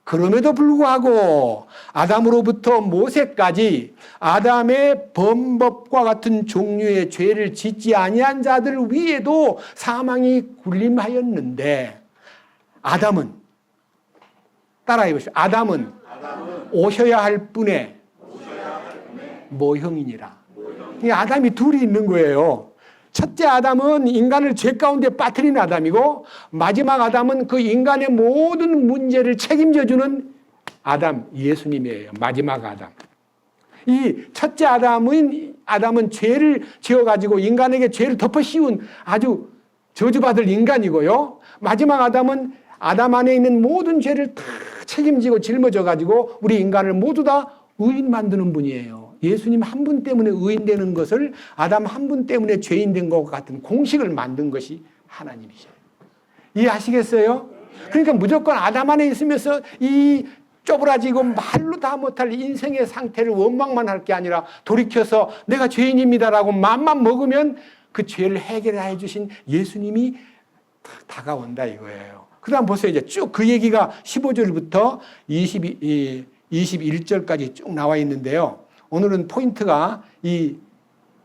그럼에도 불구하고 아담으로부터 모세까지 아담의 범법과 같은 종류의 죄를 짓지 아니한 자들 위에도 사망이 군림하였는데 아담은, 따라해 보시죠. 아담은 오셔야 할 뿐의 모형이니라. 아담이 둘이 있는 거예요. 첫째 아담은 인간을 죄 가운데 빠뜨린 아담이고, 마지막 아담은 그 인간의 모든 문제를 책임져주는 아담, 예수님이에요. 마지막 아담. 이 첫째 아담은 죄를 지어가지고 인간에게 죄를 덮어 씌운 아주 저주받을 인간이고요. 마지막 아담은 아담 안에 있는 모든 죄를 다 책임지고 짊어져가지고 우리 인간을 모두 다 의인 만드는 분이에요. 예수님 한 분 때문에 의인되는 것을 아담 한 분 때문에 죄인된 것 같은 공식을 만든 것이 하나님이셔요. 이해하시겠어요? 그러니까 무조건 아담 안에 있으면서 이 쪼그라지고 말로 다 못할 인생의 상태를 원망만 할 게 아니라 돌이켜서 내가 죄인입니다라고 마음만 먹으면 그 죄를 해결해 주신 예수님이 다가온다 이거예요. 그 다음 보세요. 이제 쭉 그 얘기가 15절부터 21절까지 쭉 나와 있는데요. 오늘은 포인트가 이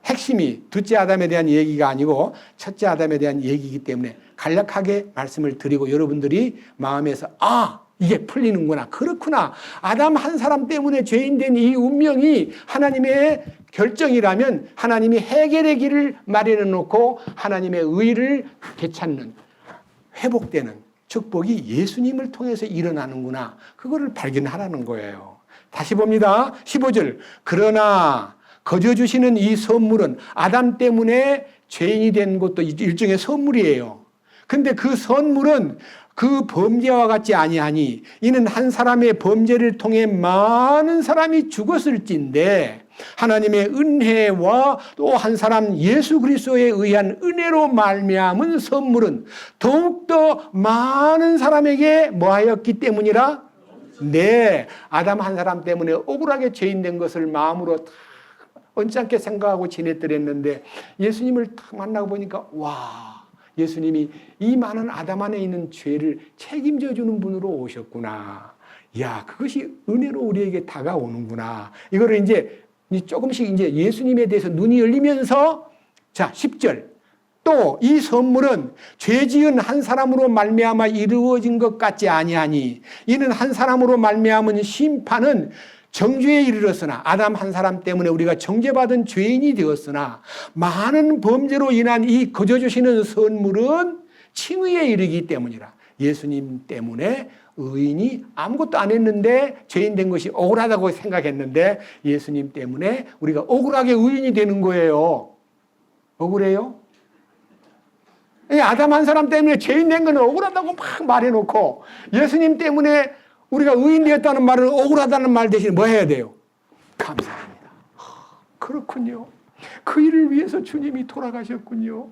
핵심이 둘째 아담에 대한 얘기가 아니고 첫째 아담에 대한 얘기이기 때문에 간략하게 말씀을 드리고 여러분들이 마음에서 이게 풀리는구나. 그렇구나. 아담 한 사람 때문에 죄인된 이 운명이 하나님의 결정이라면 하나님이 해결의 길을 마련해 놓고 하나님의 의를 되찾는, 회복되는 축복이 예수님을 통해서 일어나는구나. 그거를 발견하라는 거예요. 다시 봅니다. 15절. 그러나 거저 주시는 이 선물은 아담 때문에 죄인이 된 것도 일종의 선물이에요. 근데 그 선물은 그 범죄와 같지 아니하니 이는 한 사람의 범죄를 통해 많은 사람이 죽었을진데 하나님의 은혜와 또 한 사람 예수 그리스도에 의한 은혜로 말미암은 선물은 더욱더 많은 사람에게 뭐하였기 때문이라? 네, 아담 한 사람 때문에 억울하게 죄인 된 것을 마음으로 언짢게 생각하고 지냈더랬는데 예수님을 딱 만나고 보니까 와, 예수님이 이 많은 아담 안에 있는 죄를 책임져 주는 분으로 오셨구나. 야, 그것이 은혜로 우리에게 다가오는구나. 이거를 이제 조금씩 이제 예수님에 대해서 눈이 열리면서 자, 10절. 또 이 선물은 죄 지은 한 사람으로 말미암아 이루어진 것 같지 아니하니 이는 한 사람으로 말미암은 심판은 정죄에 이르렀으나 아담 한 사람 때문에 우리가 정죄받은 죄인이 되었으나 많은 범죄로 인한 이 거저 주시는 선물은 칭의에 이르기 때문이라. 예수님 때문에 의인이 아무것도 안 했는데 죄인 된 것이 억울하다고 생각했는데 예수님 때문에 우리가 억울하게 의인이 되는 거예요. 억울해요? 아담 한 사람 때문에 죄인 된 건 억울하다고 막 말해놓고 예수님 때문에 우리가 의인 되었다는 말은 억울하다는 말 대신 뭐 해야 돼요? 감사합니다. 그렇군요. 그 일을 위해서 주님이 돌아가셨군요.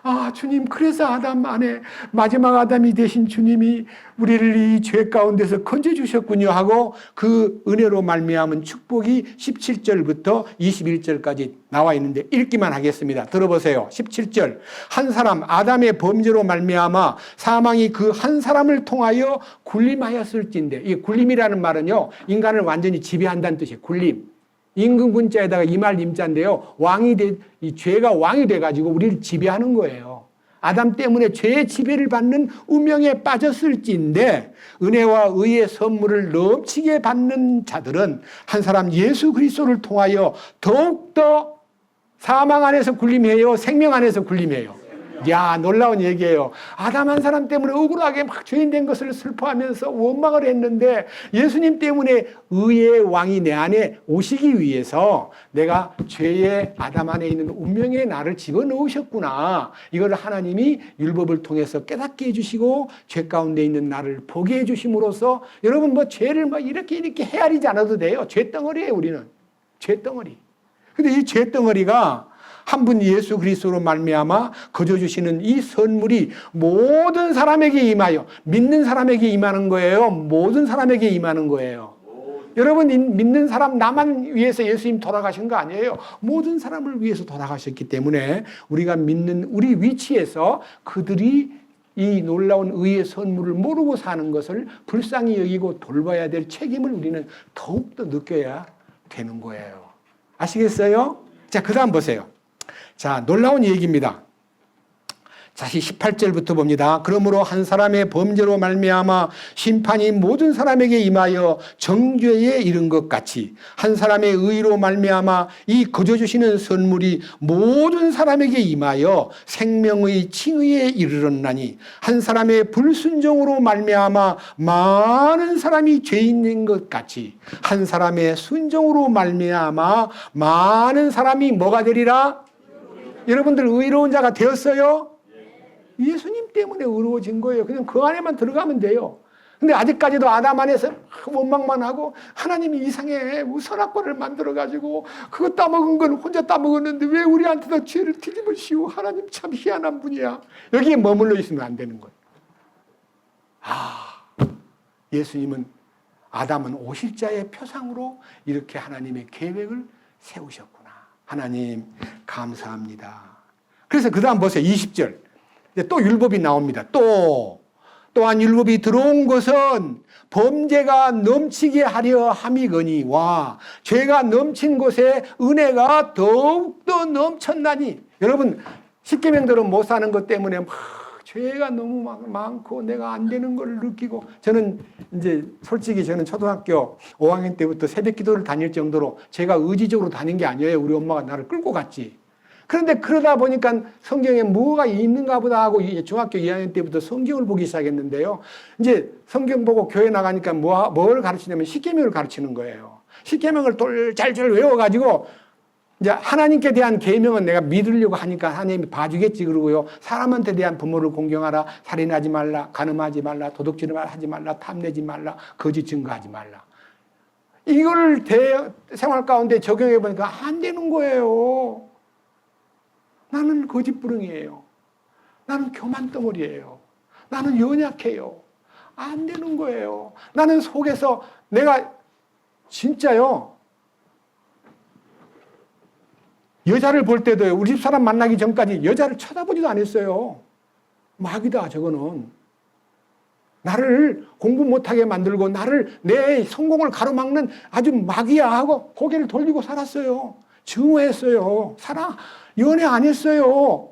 아, 주님, 그래서 아담 안에 마지막 아담이 되신 주님이 우리를 이 죄 가운데서 건져주셨군요 하고 그 은혜로 말미암은 축복이 17절부터 21절까지 나와 있는데 읽기만 하겠습니다. 들어보세요. 17절. 한 사람 아담의 범죄로 말미암아 사망이 그 한 사람을 통하여 굴림하였을진데, 이 굴림이라는 말은요, 인간을 완전히 지배한다는 뜻이에요. 굴림. 임금군자에다가 이말 임자인데요. 이 죄가 왕이 돼가지고 우리를 지배하는 거예요. 아담 때문에 죄의 지배를 받는 운명에 빠졌을지인데 은혜와 의의 선물을 넘치게 받는 자들은 한 사람 예수 그리스도를 통하여 더욱더 사망 안에서 굴림해요? 생명 안에서 굴림해요? 야, 놀라운 얘기예요. 아담 한 사람 때문에 억울하게 막 죄인 된 것을 슬퍼하면서 원망을 했는데 예수님 때문에 의의 왕이 내 안에 오시기 위해서 내가 죄의 아담 안에 있는 운명의 나를 집어넣으셨구나. 이걸 하나님이 율법을 통해서 깨닫게 해주시고 죄 가운데 있는 나를 보게 해주심으로써 여러분 뭐 죄를 막 이렇게 헤아리지 않아도 돼요. 죄덩어리예요, 우리는. 죄덩어리. 근데 이 죄덩어리가 한 분 예수 그리스도로 말미암아 거저 주시는 이 선물이 모든 사람에게 임하여 믿는 사람에게 임하는 거예요. 모든 사람에게 임하는 거예요. 여러분 믿는 사람 나만 위해서 예수님 돌아가신 거 아니에요. 모든 사람을 위해서 돌아가셨기 때문에 우리가 믿는 우리 위치에서 그들이 이 놀라운 의의 선물을 모르고 사는 것을 불쌍히 여기고 돌봐야 될 책임을 우리는 더욱더 느껴야 되는 거예요. 아시겠어요? 자, 그 다음 보세요. 자, 놀라운 얘기입니다. 다시 18절부터 봅니다. 그러므로 한 사람의 범죄로 말미암아 심판이 모든 사람에게 임하여 정죄에 이른 것 같이 한 사람의 의로 말미암아 이 거저 주시는 선물이 모든 사람에게 임하여 생명의 칭의에 이르렀나니 한 사람의 불순종으로 말미암아 많은 사람이 죄인인 것 같이 한 사람의 순종으로 말미암아 많은 사람이 뭐가 되리라? 여러분들 의로운 자가 되었어요? 예수님 때문에 의로워진 거예요. 그냥 그 안에만 들어가면 돼요. 근데 아직까지도 아담 안에서 원망만 하고 하나님이 이상해. 선악과를 만들어가지고 그거 따먹은 건 혼자 따먹었는데 왜 우리한테도 죄를 뒤집으시오. 하나님 참 희한한 분이야. 여기에 머물러 있으면 안 되는 거예요. 예수님은 아담은 오실 자의 표상으로 이렇게 하나님의 계획을 세우셨구나. 하나님 감사합니다. 그래서 그 다음 보세요. 20절. 또 율법이 나옵니다. 또한 율법이 들어온 것은 범죄가 넘치게 하려 함이거니와 죄가 넘친 곳에 은혜가 더욱더 넘쳤나니. 여러분 십계명대로 못 사는 것 때문에 막 죄가 너무 많고 내가 안 되는 걸 느끼고 저는 이제 솔직히 저는 초등학교 5학년 때부터 새벽 기도를 다닐 정도로 제가 의지적으로 다닌 게 아니에요. 우리 엄마가 나를 끌고 갔지. 그런데 그러다 보니까 성경에 뭐가 있는가 보다 하고 중학교 2학년 때부터 성경을 보기 시작했는데요. 이제 성경 보고 교회 나가니까 뭘 가르치냐면 십계명을 가르치는 거예요. 십계명을 쫄쫄 외워가지고 이제 하나님께 대한 계명은 내가 믿으려고 하니까 하나님이 봐주겠지 그러고요. 사람한테 대한 부모를 공경하라, 살인하지 말라, 간음하지 말라, 도둑질을 하지 말라, 탐내지 말라, 거짓 증거하지 말라. 이거를 생활 가운데 적용해 보니까 안 되는 거예요. 나는 거짓부릉이에요. 나는 교만덩어리예요. 나는 연약해요. 안 되는 거예요. 나는 속에서 내가 진짜요. 여자를 볼 때도 우리 집사람 만나기 전까지 여자를 쳐다보지도 않았어요. 마귀다 저거는. 나를 공부 못하게 만들고 나를 내 성공을 가로막는 아주 마귀야 하고 고개를 돌리고 살았어요. 증오했어요. 연애 안 했어요.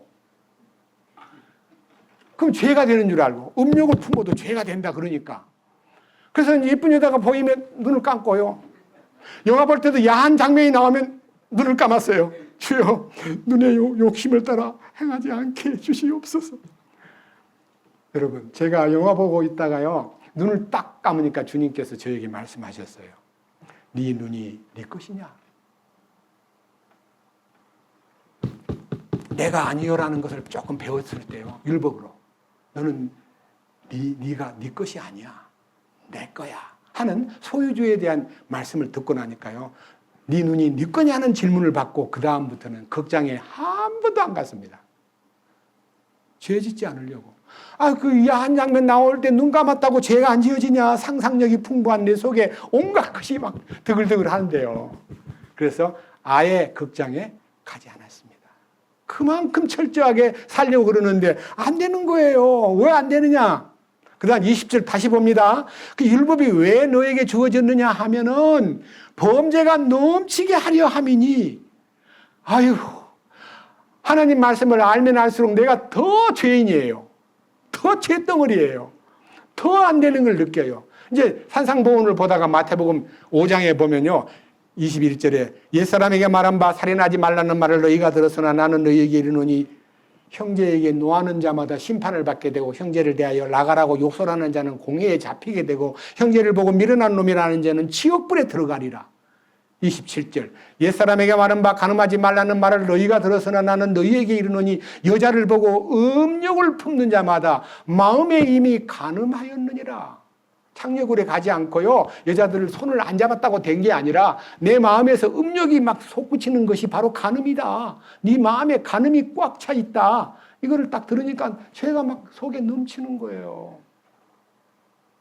그럼 죄가 되는 줄 알고 음욕을 품어도 죄가 된다 그러니까. 그래서 예쁜 여자가 보이면 눈을 감고요. 영화 볼 때도 야한 장면이 나오면 눈을 감았어요. 주여 눈의 욕심을 따라 행하지 않게 해주시옵소서. 여러분 제가 영화 보고 있다가요 눈을 딱 감으니까 주님께서 저에게 말씀하셨어요. 네 눈이 네 것이냐? 내가 아니요라는 것을 조금 배웠을 때요 율법으로 너는 네가 네 것이 아니야 내 거야 하는 소유주에 대한 말씀을 듣고 나니까요 네 눈이 네 거냐 하는 질문을 받고 그 다음부터는 극장에 한 번도 안 갔습니다. 죄 짓지 않으려고. 그 야한 장면 나올 때 눈 감았다고 죄가 안 지어지냐. 상상력이 풍부한 내 속에 온갖 것이 막 드글드글 하는데요. 그래서 아예 극장에 가지 않았습니다. 그만큼 철저하게 살려고 그러는데 안 되는 거예요. 왜 안 되느냐? 그 다음 20절 다시 봅니다. 그 율법이 왜 너에게 주어졌느냐 하면은 범죄가 넘치게 하려 함이니 아유 하나님 말씀을 알면 알수록 내가 더 죄인이에요. 더 죄덩어리예요. 더 안 되는 걸 느껴요. 이제 산상보훈을 보다가 마태복음 5장에 보면요. 21절에 옛사람에게 말한 바 살인하지 말라는 말을 너희가 들었으나 나는 너희에게 이르노니 형제에게 노하는 자마다 심판을 받게 되고 형제를 대하여 나가라고 욕설하는 자는 공회에 잡히게 되고 형제를 보고 미련한 놈이라는 자는 지옥불에 들어가리라. 27절 옛사람에게 말한 바 간음하지 말라는 말을 너희가 들었으나 나는 너희에게 이르노니 여자를 보고 음욕을 품는 자마다 마음에 이미 간음하였느니라. 창녀굴에 가지 않고요 여자들을 손을 안 잡았다고 된 게 아니라 내 마음에서 음욕이 막 솟구치는 것이 바로 간음이다. 네 마음에 간음이 꽉 차 있다. 이거를 딱 들으니까 죄가 막 속에 넘치는 거예요.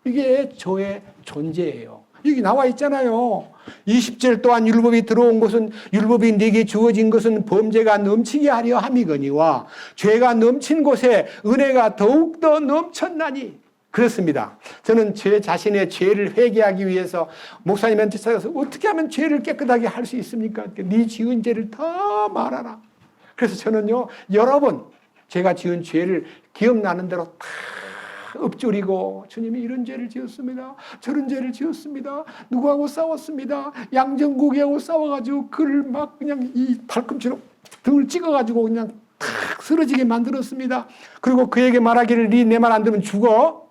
이게 저의 존재예요. 여기 나와 있잖아요. 20절 또한 율법이 들어온 것은 율법이 네게 주어진 것은 범죄가 넘치게 하려 함이거니와 죄가 넘친 곳에 은혜가 더욱더 넘쳤나니. 그렇습니다. 저는 제 자신의 죄를 회개하기 위해서 목사님한테 찾아가서 어떻게 하면 죄를 깨끗하게 할 수 있습니까? 네 지은 죄를 다 말하라. 그래서 저는요 여러 번 제가 지은 죄를 기억나는 대로 다 읊조리고 주님이 이런 죄를 지었습니다. 저런 죄를 지었습니다. 누구하고 싸웠습니다. 양정국이하고 싸워가지고 그를 막 그냥 이 발꿈치로 등을 찍어가지고 그냥 탁 쓰러지게 만들었습니다. 그리고 그에게 말하기를 네 내 말 안 들으면 죽어.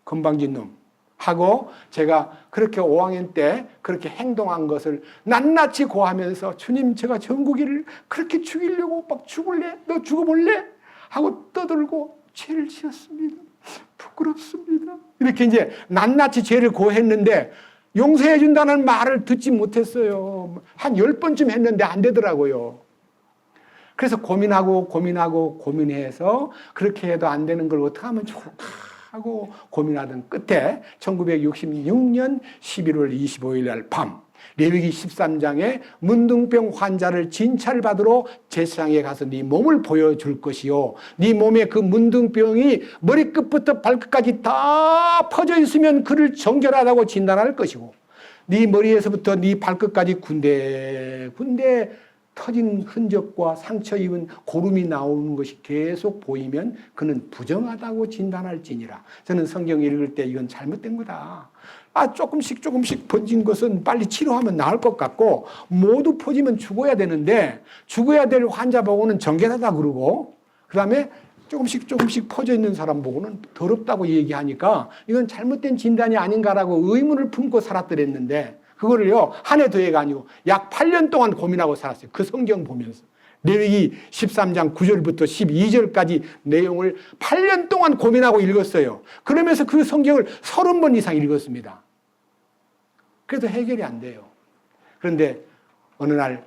건방진 놈 하고 제가 그렇게 5학년 때 그렇게 행동한 것을 낱낱이 고하면서 주님 제가 정국이를 그렇게 죽이려고 막 죽을래? 너 죽어볼래? 하고 떠들고 죄를 지었습니다. 부끄럽습니다. 이렇게 이제 낱낱이 죄를 고했는데 용서해 준다는 말을 듣지 못했어요. 한 10번쯤 했는데 안 되더라고요. 그래서 고민해서 그렇게 해도 안 되는 걸 어떻게 하면 좋을까 하고 고민하던 끝에 1966년 11월 25일 날 밤 레위기 13장에 문둥병 환자를 진찰받으러 제사장에 가서 네 몸을 보여줄 것이요 네 몸에 그 문둥병이 머리끝부터 발끝까지 다 퍼져 있으면 그를 정결하다고 진단할 것이고 네 머리에서부터 네 발끝까지 군데 터진 흔적과 상처 입은 고름이 나오는 것이 계속 보이면 그는 부정하다고 진단할지니라. 저는 성경 읽을 때 이건 잘못된 거다. 조금씩 번진 것은 빨리 치료하면 나을 것 같고 모두 퍼지면 죽어야 되는데 죽어야 될 환자 보고는 정결하다 그러고 그 다음에 조금씩 퍼져 있는 사람 보고는 더럽다고 얘기하니까 이건 잘못된 진단이 아닌가라고 의문을 품고 살았더랬는데 그거를요 한 해 두 해가 아니고 약 8년 동안 고민하고 살았어요. 그 성경 보면서 레위기 13장 9절부터 12절까지 내용을 8년 동안 고민하고 읽었어요. 그러면서 그 성경을 30번 이상 읽었습니다. 그래도 해결이 안 돼요. 그런데 어느 날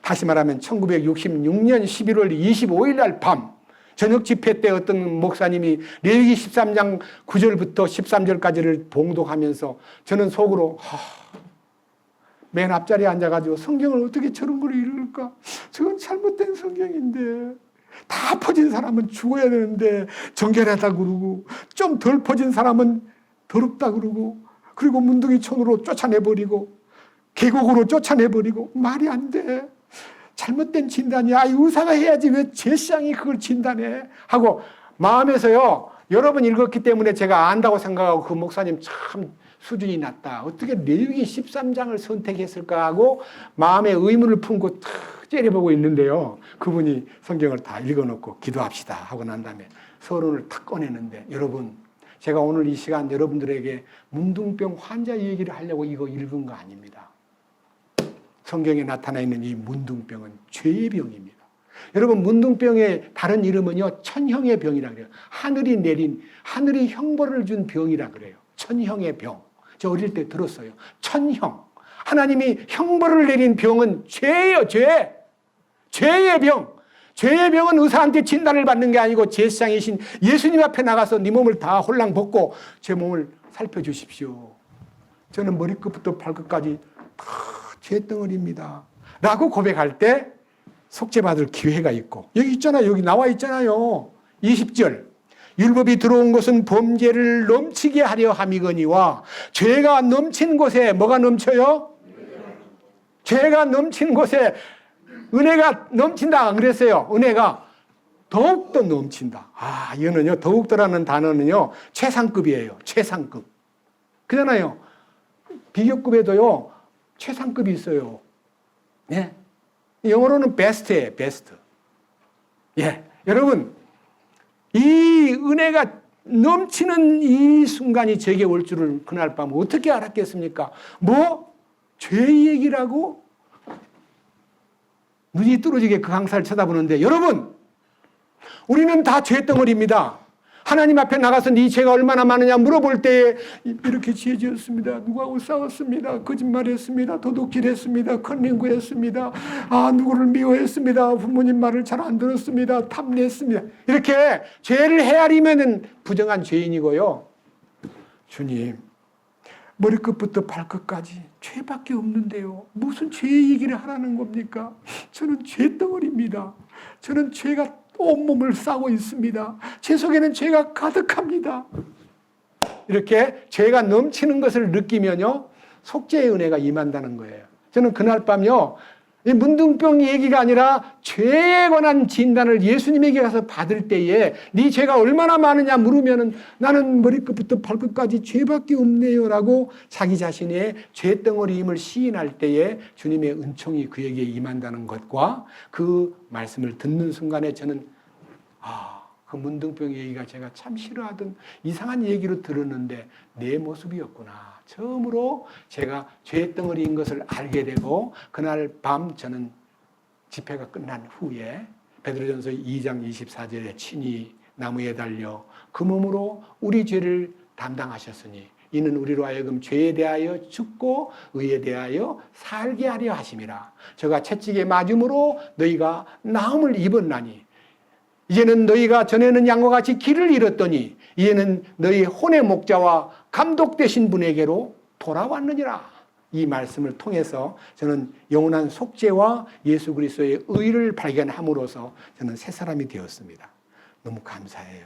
다시 말하면 1966년 11월 25일 날 밤 저녁 집회 때 어떤 목사님이 레위기 13장 9절부터 13절까지를 봉독하면서 저는 속으로 맨 앞자리에 앉아가지고 성경을 어떻게 저런 걸 읽을까? 저건 잘못된 성경인데 다 퍼진 사람은 죽어야 되는데 정결하다 그러고 좀 덜 퍼진 사람은 더럽다 그러고 그리고 문둥이촌으로 쫓아내버리고 계곡으로 쫓아내버리고 말이 안 돼. 잘못된 진단이야. 의사가 해야지 왜 제쌍이 그걸 진단해? 하고 마음에서요. 여러 번 읽었기 때문에 제가 안다고 생각하고 그 목사님 참 수준이 낮다. 어떻게 레위기 13장을 선택했을까 하고 마음에 의문을 품고 탁 째려보고 있는데요. 그분이 성경을 다 읽어놓고 기도합시다 하고 난 다음에 서론을 탁 꺼내는데 여러분 제가 오늘 이 시간 여러분들에게 문둥병 환자 얘기를 하려고 이거 읽은 거 아닙니다. 성경에 나타나 있는 이 문둥병은 죄의 병입니다. 여러분 문둥병의 다른 이름은요 천형의 병이라고 그래요. 하늘이 형벌을 준 병이라 그래요. 천형의 병. 저 어릴 때 들었어요. 천형. 하나님이 형벌을 내린 병은 죄예요. 죄. 죄의 병. 죄의 병은 의사한테 진단을 받는 게 아니고 제사장이신 예수님 앞에 나가서 네 몸을 다 홀랑 벗고 제 몸을 살펴주십시오. 저는 머리끝부터 발끝까지 다 죄덩어리입니다. 라고 고백할 때 속죄받을 기회가 있고 여기 있잖아요. 여기 나와 있잖아요. 20절. 율법이 들어온 것은 범죄를 넘치게 하려 함이거니와 죄가 넘친 곳에 뭐가 넘쳐요? 죄가 넘친 곳에 은혜가 넘친다 그랬어요. 은혜가 더욱더 넘친다. 이거는요 더욱더라는 단어는요 최상급이에요. 최상급. 그잖아요. 비교급에도요 최상급이 있어요. 예. 영어로는 best예요. best. 예. 여러분 이 은혜가 넘치는 이 순간이 제게 올 줄을 그날 밤 어떻게 알았겠습니까? 죄 얘기라고? 눈이 뚫어지게 그 강사를 쳐다보는데 여러분 우리는 다 죄덩어리입니다. 하나님 앞에 나가서 네 죄가 얼마나 많으냐 물어볼 때에 이렇게 죄 지었습니다. 누구하고 싸웠습니다. 거짓말했습니다. 도둑질했습니다. 컨닝구했습니다. 누구를 미워했습니다. 부모님 말을 잘 안 들었습니다. 탐냈습니다. 이렇게 죄를 헤아리면 부정한 죄인이고요. 주님 머리끝부터 발끝까지 죄밖에 없는데요. 무슨 죄 얘기를 하라는 겁니까? 저는 죄덩어리입니다. 저는 죄가 온몸을 싸고 있습니다. 제 속에는 죄가 가득합니다. 이렇게 죄가 넘치는 것을 느끼면요 속죄의 은혜가 임한다는 거예요. 저는 그날 밤요 이 문둥병 얘기가 아니라 죄에 관한 진단을 예수님에게 가서 받을 때에 네 죄가 얼마나 많으냐 물으면은 나는 머리끝부터 발끝까지 죄밖에 없네요 라고 자기 자신의 죄덩어리임을 시인할 때에 주님의 은총이 그에게 임한다는 것과 그 말씀을 듣는 순간에 저는 그 문둥병 얘기가 제가 참 싫어하던 이상한 얘기로 들었는데 내 모습이었구나. 처음으로 제가 죄덩어리인 것을 알게 되고 그날 밤 저는 집회가 끝난 후에 베드로전서 2장 24절에 친히 나무에 달려 그 몸으로 우리 죄를 담당하셨으니 이는 우리로 하여금 죄에 대하여 죽고 의에 대하여 살게 하려 하심이라. 저가 채찍에 맞음으로 너희가 나음을 입었나니 이제는 너희가 전에는 양과 같이 길을 잃었더니 이제는 너희 혼의 목자와 감독 되신 분에게로 돌아왔느니라. 이 말씀을 통해서 저는 영원한 속죄와 예수 그리스도의 의를 발견함으로써 저는 새 사람이 되었습니다. 너무 감사해요.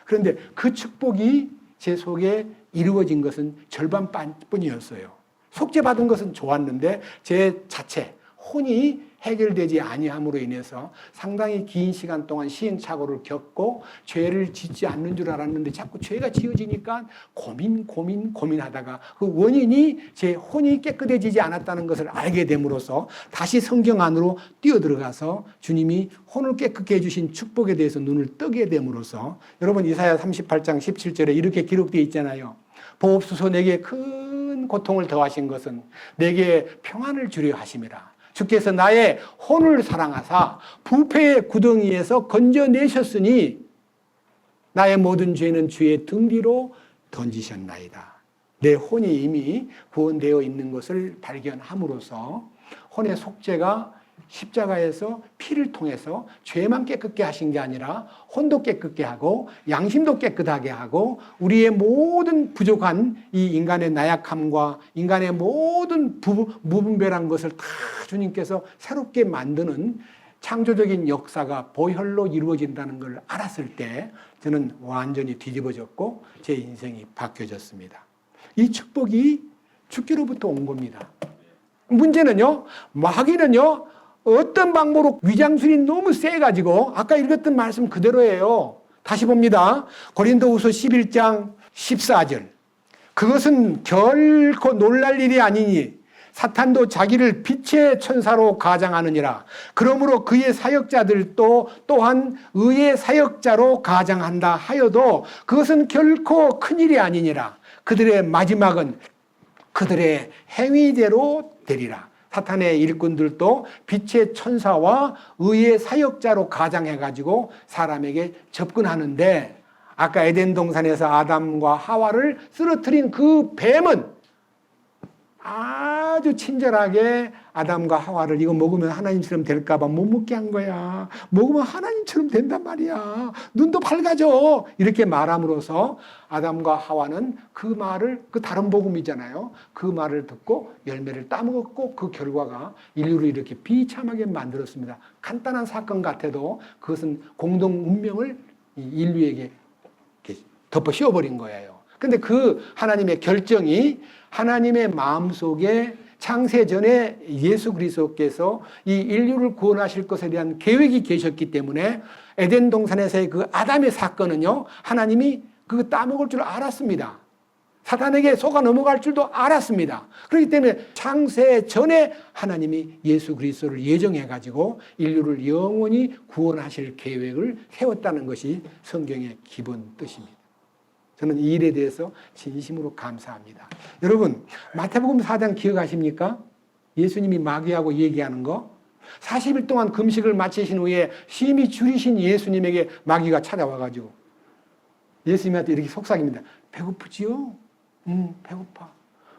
그런데 그 축복이 제 속에 이루어진 것은 절반뿐이었어요. 속죄받은 것은 좋았는데 제 자체, 혼이 해결되지 아니함으로 인해서 상당히 긴 시간 동안 시행착오를 겪고 죄를 짓지 않는 줄 알았는데 자꾸 죄가 지어지니까 고민하다가 그 원인이 제 혼이 깨끗해지지 않았다는 것을 알게 됨으로써 다시 성경 안으로 뛰어들어가서 주님이 혼을 깨끗게 해주신 축복에 대해서 눈을 뜨게 됨으로써 여러분 이사야 38장 17절에 이렇게 기록되어 있잖아요. 보옵소서 내게 큰 고통을 더하신 것은 내게 평안을 주려 하심이라. 주께서 나의 혼을 사랑하사 부패의 구덩이에서 건져내셨으니 나의 모든 죄는 주의 등 뒤로 던지셨나이다. 내 혼이 이미 구원되어 있는 것을 발견함으로써 혼의 속죄가 십자가에서 피를 통해서 죄만 깨끗게 하신 게 아니라 혼도 깨끗게 하고 양심도 깨끗하게 하고 우리의 모든 부족한 이 인간의 나약함과 인간의 모든 무분별한 것을 다 주님께서 새롭게 만드는 창조적인 역사가 보혈로 이루어진다는 걸 알았을 때 저는 완전히 뒤집어졌고 제 인생이 바뀌어졌습니다. 이 축복이 주께로부터 온 겁니다. 문제는요, 마귀는요, 어떤 방법으로 위장술이 너무 세가지고 아까 읽었던 말씀 그대로예요. 다시 봅니다. 고린도후서 11장 14절. 그것은 결코 놀랄 일이 아니니 사탄도 자기를 빛의 천사로 가장하느니라. 그러므로 그의 사역자들도 또한 의의 사역자로 가장한다 하여도 그것은 결코 큰일이 아니니라. 그들의 마지막은 그들의 행위대로 되리라. 사탄의 일꾼들도 빛의 천사와 의의 사역자로 가장해가지고 사람에게 접근하는데 아까 에덴 동산에서 아담과 하와를 쓰러뜨린 그 뱀은 아주 친절하게 아담과 하와를 이거 먹으면 하나님처럼 될까봐 못 먹게 한 거야. 먹으면 하나님처럼 된단 말이야. 눈도 밝아져. 이렇게 말함으로써 아담과 하와는 그 말을, 그 다른 복음이잖아요. 그 말을 듣고 열매를 따먹었고 그 결과가 인류를 이렇게 비참하게 만들었습니다. 간단한 사건 같아도 그것은 공동 운명을 인류에게 덮어 씌워버린 거예요. 근데 그 하나님의 결정이 하나님의 마음속에 창세 전에 예수 그리스도께서 이 인류를 구원하실 것에 대한 계획이 계셨기 때문에 에덴 동산에서의 그 아담의 사건은요, 하나님이 그거 따먹을 줄 알았습니다. 사탄에게 속아 넘어갈 줄도 알았습니다. 그렇기 때문에 창세 전에 하나님이 예수 그리스도를 예정해가지고 인류를 영원히 구원하실 계획을 세웠다는 것이 성경의 기본 뜻입니다. 저는 이 일에 대해서 진심으로 감사합니다. 여러분, 마태복음 4장 기억하십니까? 예수님이 마귀하고 얘기하는 거. 40일 동안 금식을 마치신 후에 심히 줄이신 예수님에게 마귀가 찾아와가지고 예수님한테 이렇게 속삭입니다. 배고프지요? 배고파.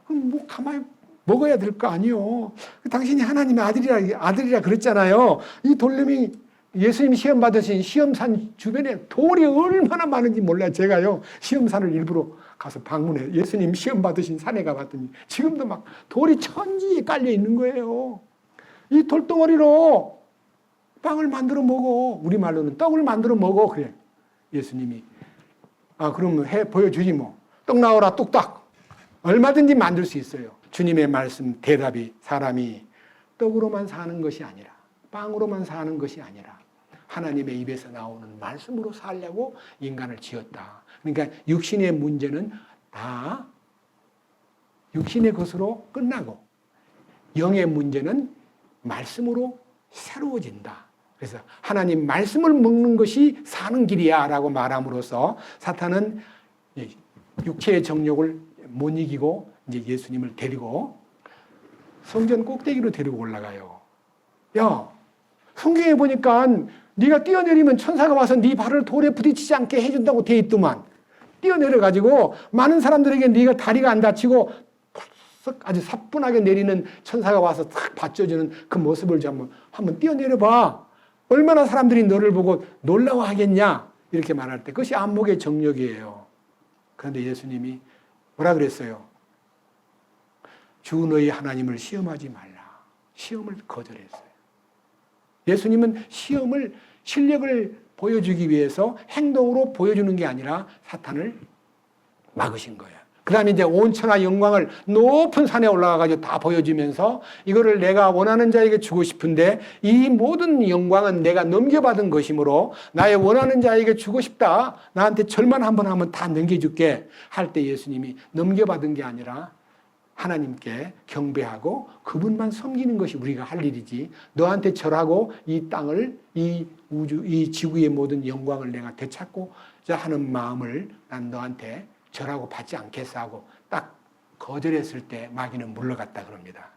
그럼 뭐 가만히 먹어야 될 거 아니요. 당신이 하나님의 아들이라 그랬잖아요. 이 돌림이 예수님 시험 받으신 시험산 주변에 돌이 얼마나 많은지 몰라요. 제가요, 시험산을 일부러 가서 방문해. 예수님 시험 받으신 산에 가봤더니 지금도 막 돌이 천지에 깔려 있는 거예요. 이 돌덩어리로 빵을 만들어 먹어. 우리말로는 떡을 만들어 먹어. 그래. 예수님이. 그러면 보여주지 뭐. 떡 나오라 뚝딱. 얼마든지 만들 수 있어요. 주님의 말씀 대답이 사람이 떡으로만 사는 것이 아니라 빵으로만 사는 것이 아니라 하나님의 입에서 나오는 말씀으로 살려고 인간을 지었다. 그러니까 육신의 문제는 다 육신의 것으로 끝나고 영의 문제는 말씀으로 새로워진다. 그래서 하나님 말씀을 먹는 것이 사는 길이야 라고 말함으로써 사탄은 육체의 정욕을 못 이기고 이제 예수님을 데리고 성전 꼭대기로 데리고 올라가요. 야, 성경에 보니까 네가 뛰어내리면 천사가 와서 네 발을 돌에 부딪히지 않게 해준다고 돼 있더만. 뛰어내려가지고 많은 사람들에게 네가 다리가 안 다치고 아주 사뿐하게 내리는 천사가 와서 탁 받쳐주는 그 모습을 한번 뛰어내려봐. 얼마나 사람들이 너를 보고 놀라워하겠냐. 이렇게 말할 때 그것이 안목의 정력이에요. 그런데 예수님이 뭐라 그랬어요? 주 너희 하나님을 시험하지 말라. 시험을 거절했어요. 예수님은 실력을 보여주기 위해서 행동으로 보여주는 게 아니라 사탄을 막으신 거예요. 그 다음에 이제 온 천하 영광을 높은 산에 올라가가지고 다 보여주면서 이거를 내가 원하는 자에게 주고 싶은데 이 모든 영광은 내가 넘겨받은 것이므로 나의 원하는 자에게 주고 싶다. 나한테 절만 한번 하면 다 넘겨줄게. 할 때 예수님이 넘겨받은 게 아니라 하나님께 경배하고 그분만 섬기는 것이 우리가 할 일이지 너한테 절하고 이 땅을 이 우주 이 지구의 모든 영광을 내가 되찾고자 하는 마음을 난 너한테 절하고 받지 않겠어 하고 딱 거절했을 때 마귀는 물러갔다 그럽니다.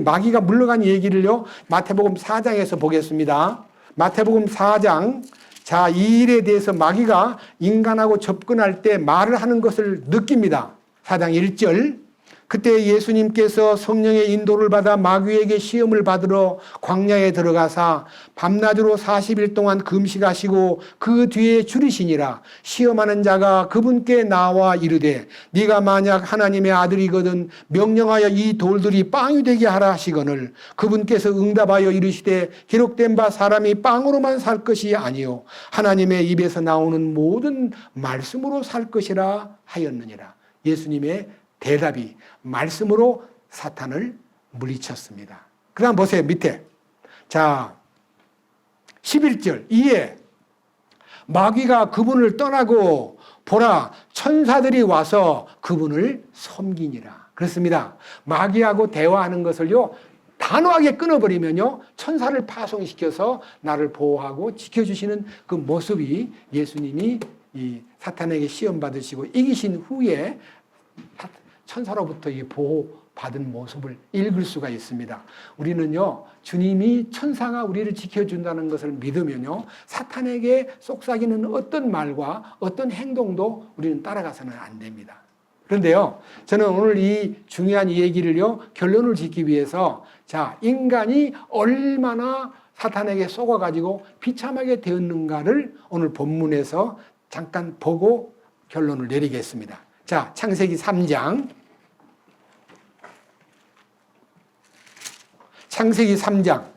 마귀가 물러간 얘기를요 마태복음 4장에서 보겠습니다. 마태복음 4장 자, 이 일에 대해서 마귀가 인간하고 접근할 때 말을 하는 것을 느낍니다. 4장 1절 그때 예수님께서 성령의 인도를 받아 마귀에게 시험을 받으러 광야에 들어가사 밤낮으로 40일 동안 금식하시고 그 뒤에 줄이시니라. 시험하는 자가 그분께 나와 이르되 네가 만약 하나님의 아들이거든 명령하여 이 돌들이 빵이 되게 하라 하시거늘 그분께서 응답하여 이르시되 기록된 바 사람이 빵으로만 살 것이 아니요 하나님의 입에서 나오는 모든 말씀으로 살 것이라 하였느니라. 예수님의 대답이 말씀으로 사탄을 물리쳤습니다. 그 다음 보세요. 밑에. 자, 11절. 이에 마귀가 그분을 떠나고 보라 천사들이 와서 그분을 섬기니라. 그렇습니다. 마귀하고 대화하는 것을요 단호하게 끊어버리면요 천사를 파송시켜서 나를 보호하고 지켜주시는 그 모습이 예수님이 이 사탄에게 시험 받으시고 이기신 후에 천사로부터 이 보호받은 모습을 읽을 수가 있습니다. 우리는요, 주님이 천사가 우리를 지켜준다는 것을 믿으면요, 사탄에게 속삭이는 어떤 말과 어떤 행동도 우리는 따라가서는 안 됩니다. 그런데요, 저는 오늘 이 중요한 이 얘기를요, 결론을 짓기 위해서, 자, 인간이 얼마나 사탄에게 속아가지고 비참하게 되었는가를 오늘 본문에서 잠깐 보고 결론을 내리겠습니다. 자, 창세기 3장. 창세기 3장.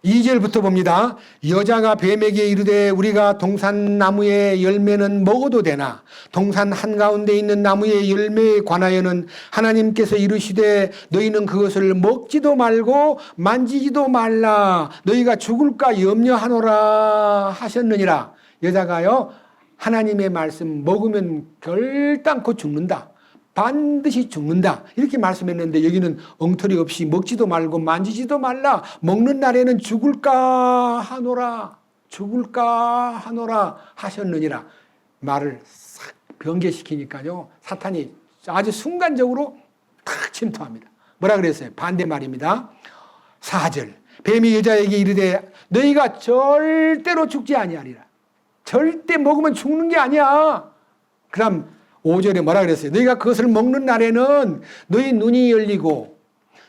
2절부터 봅니다. 여자가 뱀에게 이르되 우리가 동산나무의 열매는 먹어도 되나 동산 한가운데 있는 나무의 열매에 관하여는 하나님께서 이르시되 너희는 그것을 먹지도 말고 만지지도 말라 너희가 죽을까 염려하노라 하셨느니라. 여자가요 하나님의 말씀 먹으면 결단코 죽는다. 반드시 죽는다. 이렇게 말씀했는데 여기는 엉터리 없이 먹지도 말고 만지지도 말라. 먹는 날에는 죽을까 하노라. 죽을까 하노라 하셨느니라. 말을 싹 변개시키니까요. 사탄이 아주 순간적으로 탁 침투합니다. 뭐라 그랬어요? 반대말입니다. 4절. 뱀이 여자에게 이르되 너희가 절대로 죽지 아니하리라. 절대 먹으면 죽는 게 아니야. 그럼 5절에 뭐라 그랬어요? 너희가 그것을 먹는 날에는 너희 눈이 열리고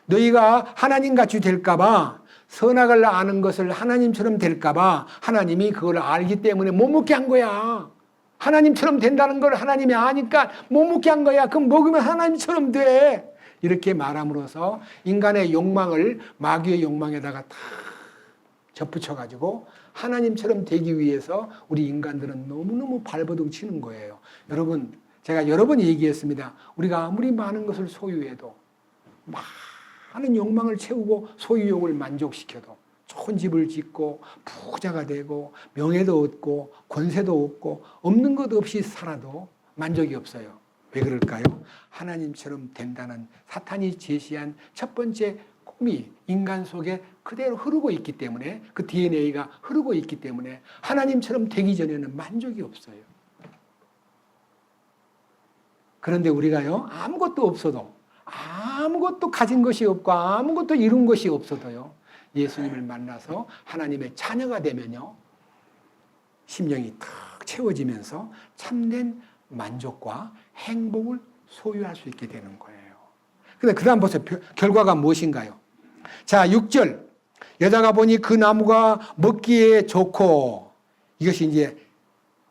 너희가 하나님같이 될까봐 선악을 아는 것을 하나님처럼 될까봐 하나님이 그걸 알기 때문에 못 먹게 한 거야. 하나님처럼 된다는 걸 하나님이 아니까 못 먹게 한 거야. 그럼 먹으면 하나님처럼 돼. 이렇게 말함으로써 인간의 욕망을 마귀의 욕망에다가 다 접붙여가지고 하나님처럼 되기 위해서 우리 인간들은 너무너무 발버둥 치는 거예요. 여러분 제가 여러 번 얘기했습니다. 우리가 아무리 많은 것을 소유해도 많은 욕망을 채우고 소유욕을 만족시켜도 좋은 집을 짓고 부자가 되고 명예도 얻고 권세도 얻고 없는 것 없이 살아도 만족이 없어요. 왜 그럴까요? 하나님처럼 된다는 사탄이 제시한 첫 번째 꿈이 인간 속에 그대로 흐르고 있기 때문에 그 DNA가 흐르고 있기 때문에 하나님처럼 되기 전에는 만족이 없어요. 그런데 우리가요, 아무것도 없어도, 아무것도 가진 것이 없고, 아무것도 이룬 것이 없어도요, 예수님을 만나서 하나님의 자녀가 되면요, 심령이 탁 채워지면서 참된 만족과 행복을 소유할 수 있게 되는 거예요. 근데 그 다음 보세요. 결과가 무엇인가요? 자, 6절. 여자가 보니 그 나무가 먹기에 좋고, 이것이 이제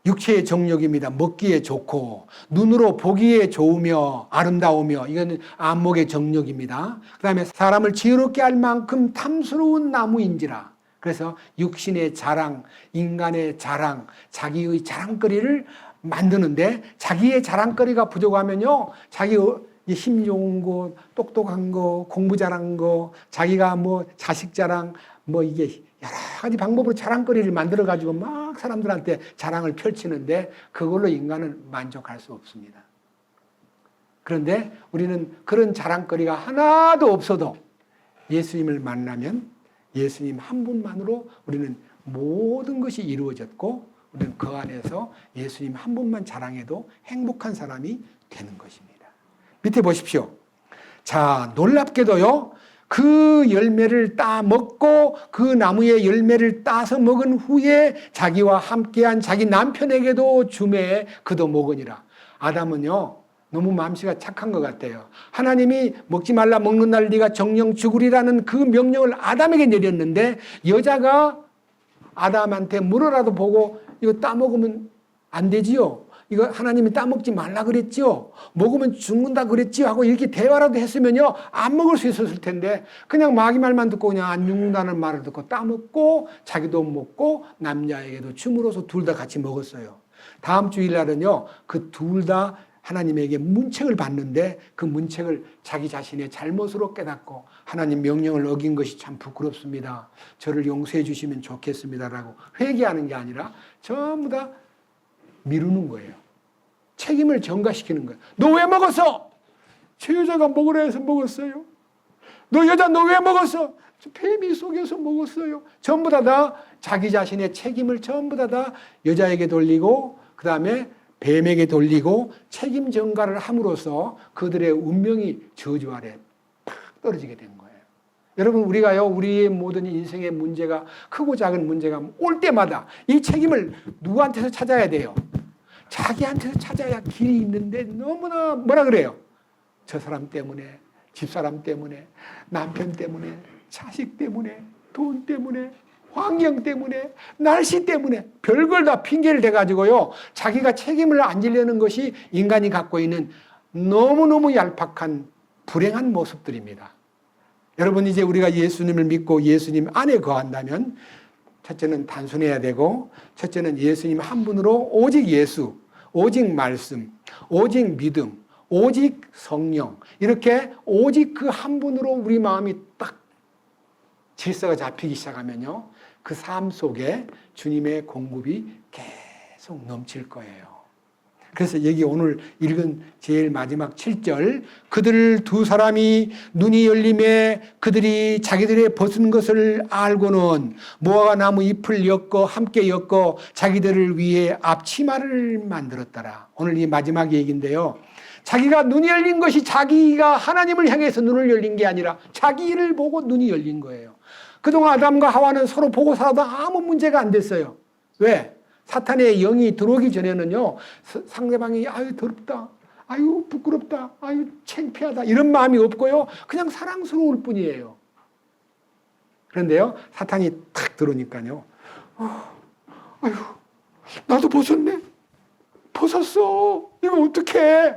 육체의 정욕입니다. 먹기에 좋고 눈으로 보기에 좋으며 아름다우며 이건 안목의 정욕입니다. 그 다음에 사람을 지혜롭게 할 만큼 탐스러운 나무인지라. 그래서 육신의 자랑, 인간의 자랑, 자기의 자랑거리를 만드는데 자기의 자랑거리가 부족하면요. 자기 힘 좋은 거, 똑똑한 거, 공부 잘한 거, 자기가 뭐 자식 자랑, 뭐 이게 여러 가지 방법으로 자랑거리를 만들어가지고 막 사람들한테 자랑을 펼치는데 그걸로 인간은 만족할 수 없습니다. 그런데 우리는 그런 자랑거리가 하나도 없어도 예수님을 만나면 예수님 한 분만으로 우리는 모든 것이 이루어졌고 우리는 그 안에서 예수님 한 분만 자랑해도 행복한 사람이 되는 것입니다. 밑에 보십시오. 자, 놀랍게도요. 그 열매를 따 먹고 그 나무의 열매를 따서 먹은 후에 자기와 함께한 자기 남편에게도 주매 그도 먹으니라. 아담은요 너무 마음씨가 착한 것 같아요. 하나님이 먹지 말라 먹는 날 네가 정령 죽으리라는 그 명령을 아담에게 내렸는데 여자가 아담한테 물어라도 보고 이거 따먹으면 안 되지요. 이거 하나님이 따먹지 말라 그랬지요. 먹으면 죽는다 그랬지요. 하고 이렇게 대화라도 했으면요 안 먹을 수 있었을 텐데 그냥 마귀 말만 듣고 그냥 안 죽는다는 말을 듣고 따먹고 자기도 먹고 남자에게도 줌으로써 둘 다 같이 먹었어요. 다음 주일날은요 그 둘 다 하나님에게 문책을 받는데 그 문책을 자기 자신의 잘못으로 깨닫고 하나님 명령을 어긴 것이 참 부끄럽습니다. 저를 용서해 주시면 좋겠습니다라고 회개하는 게 아니라 전부 다 미루는 거예요. 책임을 전가시키는 거예요. 너 왜 먹었어? 저 여자가 먹으라 해서 먹었어요. 너 여자 너 왜 먹었어? 저 뱀이 속여서 먹었어요. 전부 다 자기 자신의 책임을 전부 다 여자에게 돌리고 그 다음에 뱀에게 돌리고 책임 전가를 함으로써 그들의 운명이 저주 아래 팍 떨어지게 된 거예요. 여러분 우리가요 우리의 모든 인생의 문제가 크고 작은 문제가 올 때마다 이 책임을 누구한테서 찾아야 돼요? 자기한테서 찾아야 길이 있는데 너무나 뭐라 그래요? 저 사람 때문에, 집사람 때문에, 남편 때문에, 자식 때문에, 돈 때문에, 환경 때문에, 날씨 때문에 별걸 다 핑계를 대가지고요 자기가 책임을 안 지려는 것이 인간이 갖고 있는 너무너무 얄팍한 불행한 모습들입니다. 여러분 이제 우리가 예수님을 믿고 예수님 안에 거한다면 첫째는 단순해야 되고 첫째는 예수님 한 분으로 오직 예수, 오직 말씀, 오직 믿음, 오직 성령 이렇게 오직 그 한 분으로 우리 마음이 딱 질서가 잡히기 시작하면요 그 삶 속에 주님의 공급이 계속 넘칠 거예요. 그래서 여기 오늘 읽은 제일 마지막 7절 그들 두 사람이 눈이 열림에 그들이 자기들의 벗은 것을 알고는 무화과 나무 잎을 엮어 함께 엮어 자기들을 위해 앞치마를 만들었더라. 오늘 이 마지막 얘기인데요. 자기가 눈이 열린 것이 자기가 하나님을 향해서 눈을 열린 게 아니라 자기를 보고 눈이 열린 거예요. 그동안 아담과 하와는 서로 보고 살아도 아무 문제가 안 됐어요. 왜? 사탄의 영이 들어오기 전에는요 상대방이 아유 더럽다, 아유 부끄럽다, 아유 창피하다 이런 마음이 없고요 그냥 사랑스러울 뿐이에요. 그런데요 사탄이 탁 들어오니까요 아유 나도 벗었네, 벗었어, 이거 어떡해.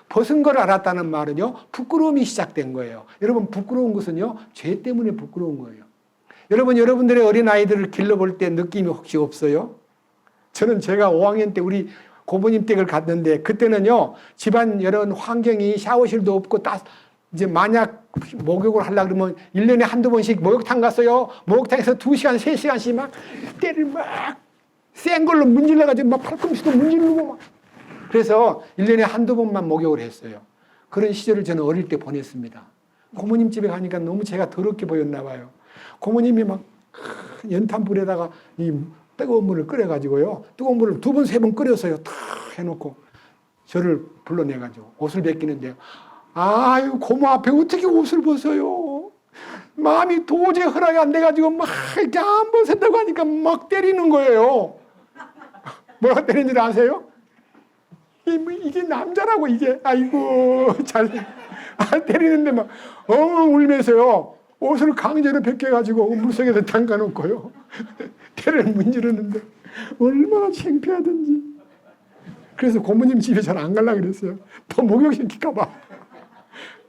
벗은 걸 알았다는 말은요 부끄러움이 시작된 거예요. 여러분 부끄러운 것은요 죄 때문에 부끄러운 거예요. 여러분 여러분들의 어린아이들을 길러볼 때 느낌이 혹시 없어요? 저는 제가 5학년 때 우리 고모님 댁을 갔는데 그때는요 집안 이런 환경이 샤워실도 없고 이제 만약 목욕을 하려고 그러면 1년에 한두 번씩 목욕탕 갔어요. 목욕탕에서 2시간 3시간씩 막 때를 막 센 걸로 문질러가지고 막 팔꿈치도 문지르고 막 그래서 1년에 한두 번만 목욕을 했어요. 그런 시절을 저는 어릴 때 보냈습니다. 고모님 집에 가니까 너무 제가 더럽게 보였나 봐요. 고모님이 막 연탄불에다가 이 뜨거운 물을 끓여가지고요. 뜨거운 물을 2번, 3번 끓여서요. 탁 해놓고 저를 불러내가지고 옷을 벗기는데요. 아유, 고모 앞에 어떻게 옷을 벗어요? 마음이 도저히 허락이 안 돼가지고 막 이렇게 안 벗었다고 하니까 막 때리는 거예요. 뭐가 때리는 줄 아세요? 이게 남자라고 이게. 아이고, 때리는데 막 엉엉 울면서요. 옷을 강제로 벗겨가지고 물속에다 담가놓고요. 때를 문지르는데 얼마나 창피하든지. 그래서 고모님 집에 잘 안 가려고 그랬어요. 더 목욕시킬까봐.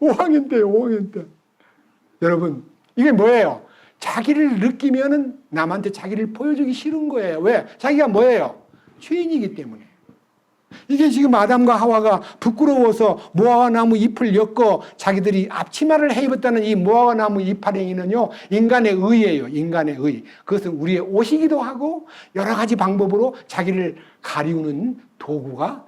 5학년 때요, 5학년 때. 여러분, 이게 뭐예요? 자기를 느끼면은 남한테 자기를 보여주기 싫은 거예요. 왜? 자기가 뭐예요? 죄인이기 때문에. 이게 지금 아담과 하와가 부끄러워서 무화과 나무 잎을 엮어 자기들이 앞치마를 해 입었다는 이 무화과 나무 잎파랭이는요 인간의 의예요. 인간의 의. 그것은 우리의 옷이기도 하고 여러 가지 방법으로 자기를 가리우는 도구가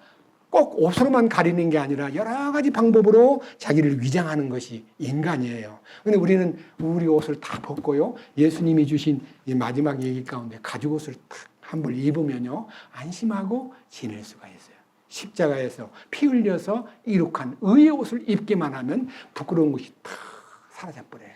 꼭 옷으로만 가리는 게 아니라 여러 가지 방법으로 자기를 위장하는 것이 인간이에요. 근데 우리는 우리 옷을 다 벗고요 예수님이 주신 이 마지막 얘기 가운데 가죽옷을 탁 한 벌 입으면요 안심하고 지낼 수가 있어요. 십자가에서 피 흘려서 이룩한 의의 옷을 입기만 하면 부끄러운 것이 탁 사라져버려요.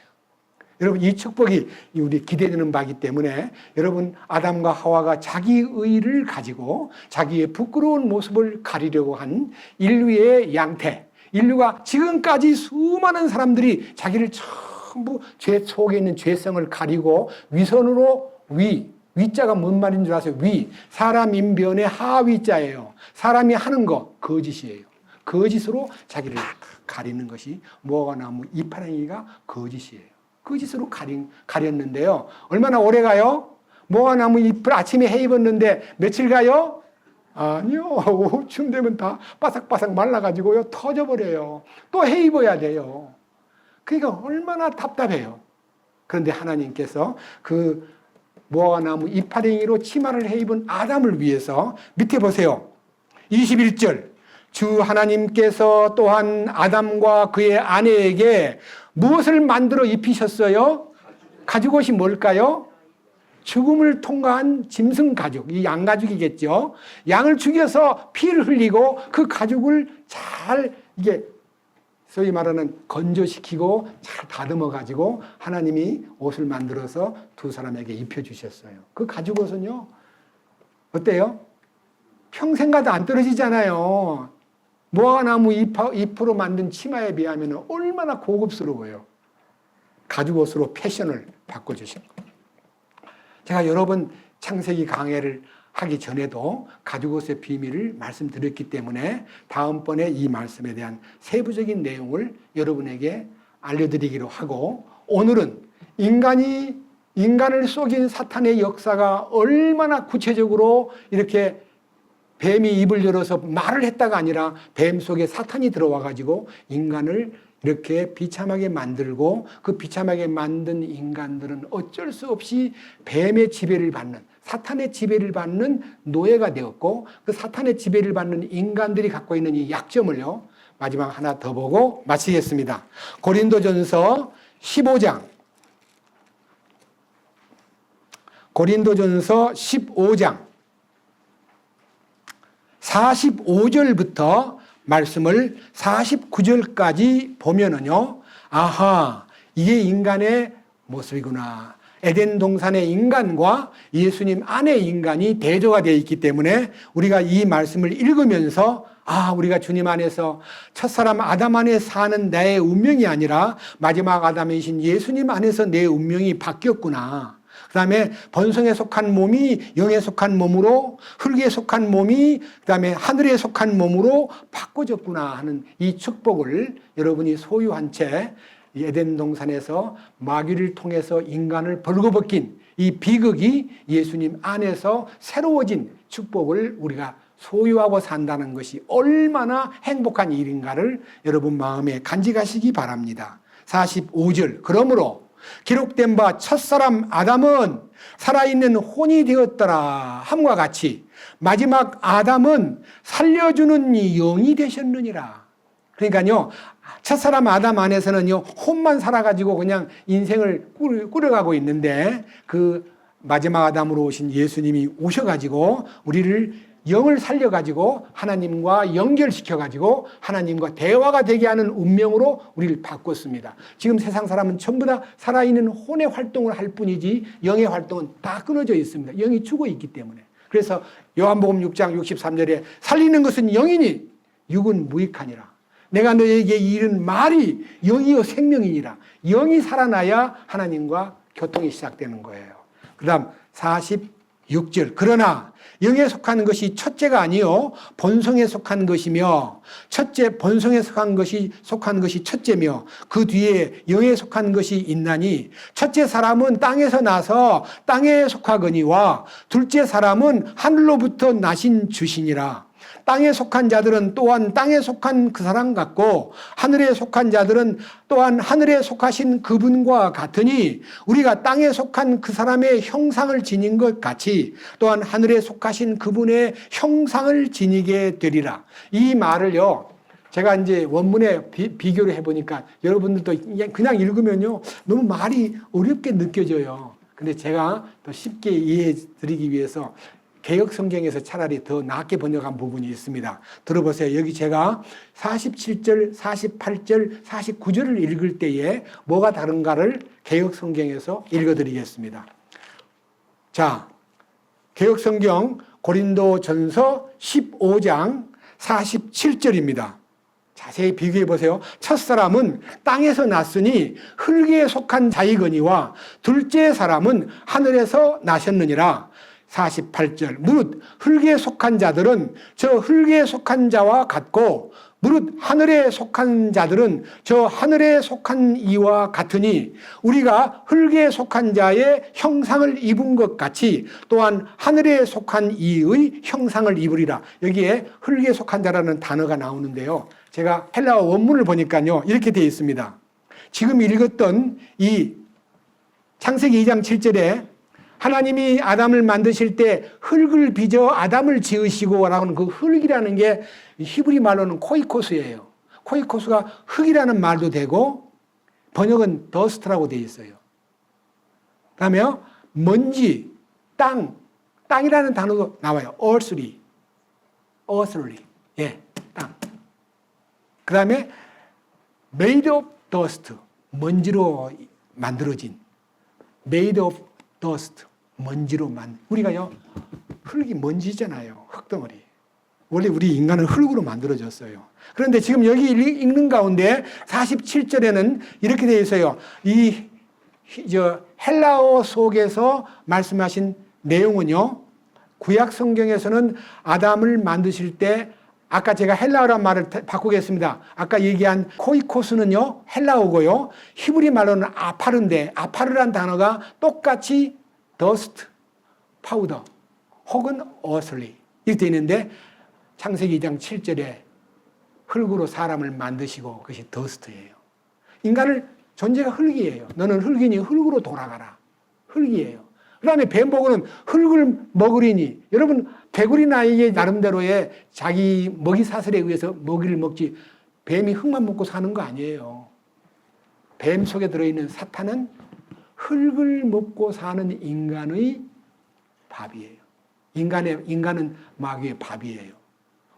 여러분 이 축복이 우리 기대되는 바이기 때문에 여러분 아담과 하와가 자기 의를 가지고 자기의 부끄러운 모습을 가리려고 한 인류의 양태, 인류가 지금까지 수많은 사람들이 자기를 전부 죄 속에 있는 죄성을 가리고 위선으로 위자가 뭔 말인 줄 아세요? 사람 인변의 하위자예요. 사람이 하는 거 거짓이에요. 거짓으로 자기를 가리는 것이 무화과나무 이파랭이가 거짓이에요. 거짓으로 가렸는데요. 얼마나 오래 가요? 무화과나무 잎을 아침에 해 입었는데 며칠 가요? 아니요. 오후쯤 되면 다 바삭바삭 말라가지고요. 터져버려요. 또 해 입어야 돼요. 그러니까 얼마나 답답해요. 그런데 하나님께서 그 무화과나무 이파랭이로 치마를 해 입은 아담을 위해서 밑에 보세요. 21절. 주 하나님께서 또한 아담과 그의 아내에게 무엇을 만들어 입히셨어요? 가죽옷이 뭘까요? 죽음을 통과한 짐승 가죽, 이 양 가죽이겠죠. 양을 죽여서 피를 흘리고 그 가죽을 잘 이게 소위 말하는 건조시키고 잘 다듬어 가지고 하나님이 옷을 만들어서 두 사람에게 입혀주셨어요. 그 가죽옷은요, 어때요? 평생 가도 안 떨어지잖아요. 무화과나무 잎으로 만든 치마에 비하면 얼마나 고급스러워요. 가죽옷으로 패션을 바꿔주신 거예요. 제가 여러 번 창세기 강해를 하기 전에도 가죽옷의 비밀을 말씀드렸기 때문에 다음번에 이 말씀에 대한 세부적인 내용을 여러분에게 알려드리기로 하고, 오늘은 인간을 속인 사탄의 역사가 얼마나 구체적으로 이렇게 뱀이 입을 열어서 말을 했다가 아니라 뱀 속에 사탄이 들어와 가지고 인간을 이렇게 비참하게 만들고, 그 비참하게 만든 인간들은 어쩔 수 없이 뱀의 지배를 받는, 사탄의 지배를 받는 노예가 되었고, 그 사탄의 지배를 받는 인간들이 갖고 있는 이 약점을요, 마지막 하나 더 보고 마치겠습니다. 고린도전서 15장. 고린도전서 15장. 45절부터 말씀을 49절까지 보면은요, 아하, 이게 인간의 모습이구나. 에덴 동산의 인간과 예수님 안의 인간이 대조가 되어 있기 때문에 우리가 이 말씀을 읽으면서 우리가 주님 안에서 첫사람 아담 안에 사는 나의 운명이 아니라 마지막 아담이신 예수님 안에서 내 운명이 바뀌었구나. 그 다음에 번성에 속한 몸이 영에 속한 몸으로, 흙에 속한 몸이 그 다음에 하늘에 속한 몸으로 바꿔졌구나 하는 이 축복을 여러분이 소유한 채 에덴 동산에서 마귀를 통해서 인간을 벌거벗긴 이 비극이 예수님 안에서 새로워진 축복을 우리가 소유하고 산다는 것이 얼마나 행복한 일인가를 여러분 마음에 간직하시기 바랍니다. 45절. 그러므로 기록된 바 첫사람 아담은 살아있는 혼이 되었더라 함과 같이 마지막 아담은 살려주는 영이 되셨느니라. 그러니까요, 첫사람 아담 안에서는요, 혼만 살아가지고 그냥 인생을 꾸려가고 있는데, 그 마지막 아담으로 오신 예수님이 오셔가지고 우리를 영을 살려가지고 하나님과 연결시켜가지고 하나님과 대화가 되게 하는 운명으로 우리를 바꿨습니다. 지금 세상 사람은 전부 다 살아있는 혼의 활동을 할 뿐이지 영의 활동은 다 끊어져 있습니다. 영이 죽어 있기 때문에. 그래서 요한복음 6장 63절에 살리는 것은 영이니 육은 무익하니라. 내가 너에게 이른 말이 영이요 생명이니라. 영이 살아나야 하나님과 교통이 시작되는 거예요. 그 다음 46절. 그러나 영에 속한 것이 첫째가 아니요 본성에 속한 것이며, 본성에 속한 것이 첫째며 그 뒤에 영에 속한 것이 있나니, 첫째 사람은 땅에서 나서 땅에 속하거니와 둘째 사람은 하늘로부터 나신 주시니라. 땅에 속한 자들은 또한 땅에 속한 그 사람 같고 하늘에 속한 자들은 또한 하늘에 속하신 그분과 같으니, 우리가 땅에 속한 그 사람의 형상을 지닌 것 같이 또한 하늘에 속하신 그분의 형상을 지니게 되리라. 이 말을요, 제가 이제 원문에 비교를 해보니까 여러분들도 그냥 읽으면요 너무 말이 어렵게 느껴져요. 근데 제가 더 쉽게 이해해 드리기 위해서 개역 성경에서 차라리 더 낫게 번역한 부분이 있습니다. 들어보세요. 여기 제가 47절, 48절, 49절을 읽을 때에 뭐가 다른가를 개역 성경에서 읽어드리겠습니다. 자, 개역 성경 고린도전서 15장 47절입니다. 자세히 비교해 보세요. 첫사람은 땅에서 났으니 흙에 속한 자이거니와 둘째 사람은 하늘에서 나셨느니라. 48절 무릇 흙에 속한 자들은 저 흙에 속한 자와 같고 무릇 하늘에 속한 자들은 저 하늘에 속한 이와 같으니 우리가 흙에 속한 자의 형상을 입은 것 같이 또한 하늘에 속한 이의 형상을 입으리라. 여기에 흙에 속한 자라는 단어가 나오는데요. 제가 헬라어 원문을 보니까요 이렇게 되어 있습니다. 지금 읽었던 이 창세기 2장 7절에 하나님이 아담을 만드실 때 흙을 빚어 아담을 지으시고 라는 그 흙이라는 게 히브리 말로는 코이코스예요. 코이코스가 흙이라는 말도 되고 번역은 더스트라고 되어 있어요. 그 다음에 먼지, 땅이라는 단어도 나와요. earthly. 예, 땅. 그 다음에 made of dust, 먼지로 만들어진 made of dust, 먼지로 우리가요 흙이 먼지잖아요. 흙덩어리. 원래 우리 인간은 흙으로 만들어졌어요. 그런데 지금 여기 읽는 가운데 47절에는 이렇게 되어 있어요. 헬라어 속에서 말씀하신 내용은요, 구약 성경에서는 아담을 만드실 때 아까 제가 헬라어란 말을 바꾸겠습니다. 아까 얘기한 코이코스는요 헬라어고요, 히브리 말로는 아파르인데 아파르란 단어가 똑같이 더스트, 파우더 혹은 어슬리 이렇게 되어 있는데 창세기 2장 7절에 흙으로 사람을 만드시고 그것이 더스트예요. 인간을 존재가 흙이에요. 너는 흙이니 흙으로 돌아가라. 흙이에요. 그 다음에 뱀 보고는 흙을 먹으리니, 여러분 개구리 나이에 나름대로의 자기 먹이 사슬에 의해서 먹이를 먹지 뱀이 흙만 먹고 사는 거 아니에요. 뱀 속에 들어있는 사탄은 흙을 먹고 사는 인간의 밥이에요. 인간은 마귀의 밥이에요.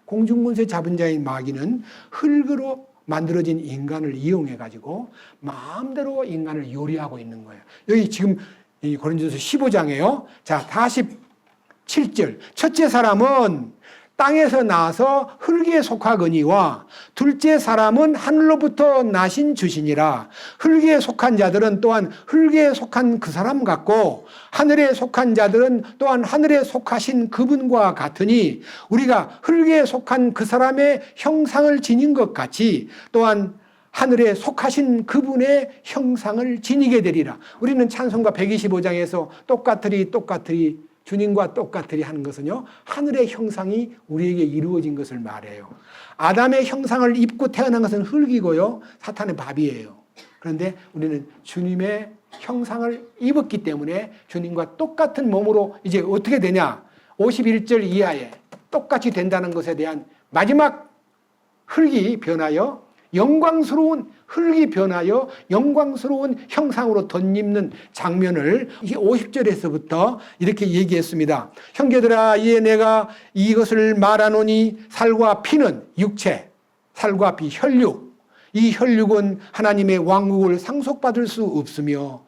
공중문세 잡은 자인 마귀는 흙으로 만들어진 인간을 이용해가지고 마음대로 인간을 요리하고 있는 거예요. 여기 지금 고린도서 15장이에요. 자, 47절. 첫째 사람은 땅에서 나서 흙에 속하거니와 둘째 사람은 하늘로부터 나신 주시니라. 흙에 속한 자들은 또한 흙에 속한 그 사람 같고 하늘에 속한 자들은 또한 하늘에 속하신 그분과 같으니 우리가 흙에 속한 그 사람의 형상을 지닌 것 같이 또한 하늘에 속하신 그분의 형상을 지니게 되리라. 우리는 찬송가 125장에서 똑같으리 주님과 똑같으리 하는 것은요, 하늘의 형상이 우리에게 이루어진 것을 말해요. 아담의 형상을 입고 태어난 것은 흙이고요, 사탄의 밥이에요. 그런데 우리는 주님의 형상을 입었기 때문에 주님과 똑같은 몸으로 이제 어떻게 되냐, 51절 이하에 똑같이 된다는 것에 대한 마지막 흙이 변하여 영광스러운 흙이 변하여 영광스러운 형상으로 덧입는 장면을 50절에서부터 이렇게 얘기했습니다. 형제들아, 이에 내가 이것을 말하노니 살과 피는 육체, 살과 피, 혈육. 이 혈육은 하나님의 왕국을 상속받을 수 없으며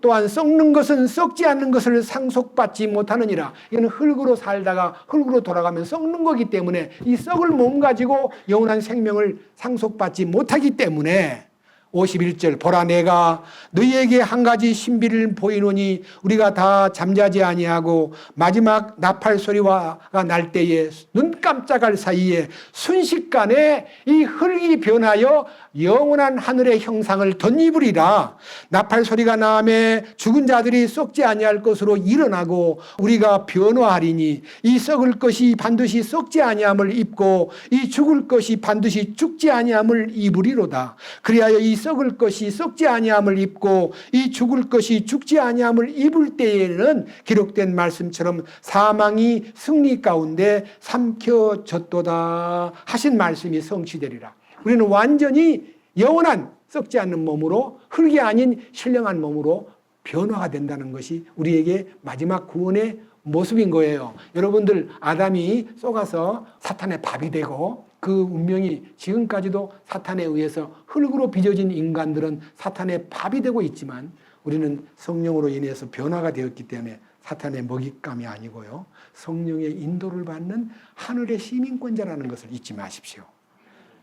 또한 썩는 것은 썩지 않는 것을 상속받지 못하느니라. 이건 흙으로 살다가 흙으로 돌아가면 썩는 거기 때문에 이 썩을 몸 가지고 영원한 생명을 상속받지 못하기 때문에 51절 보라 내가 너희에게 한 가지 신비를 보이노니 우리가 다 잠자지 아니하고 마지막 나팔 소리가 날 때에 눈 깜짝할 사이에 순식간에 이 흙이 변하여 영원한 하늘의 형상을 덧입으리라. 나팔 소리가 나매 죽은 자들이 썩지 아니할 것으로 일어나고 우리가 변화하리니 이 썩을 것이 반드시 썩지 아니함을 입고 이 죽을 것이 반드시 죽지 아니함을 입으리로다. 그리하여 이 썩을 것이 썩지 아니함을 입고 이 죽을 것이 죽지 아니함을 입을 때에는 기록된 말씀처럼 사망이 승리 가운데 삼켜졌도다 하신 말씀이 성취되리라. 우리는 완전히 영원한 썩지 않는 몸으로 흙이 아닌 신령한 몸으로 변화가 된다는 것이 우리에게 마지막 구원의 모습인 거예요. 여러분들 아담이 속아서 사탄의 밥이 되고 그 운명이 지금까지도 사탄에 의해서 흙으로 빚어진 인간들은 사탄의 밥이 되고 있지만 우리는 성령으로 인해서 변화가 되었기 때문에 사탄의 먹잇감이 아니고요. 성령의 인도를 받는 하늘의 시민권자라는 것을 잊지 마십시오.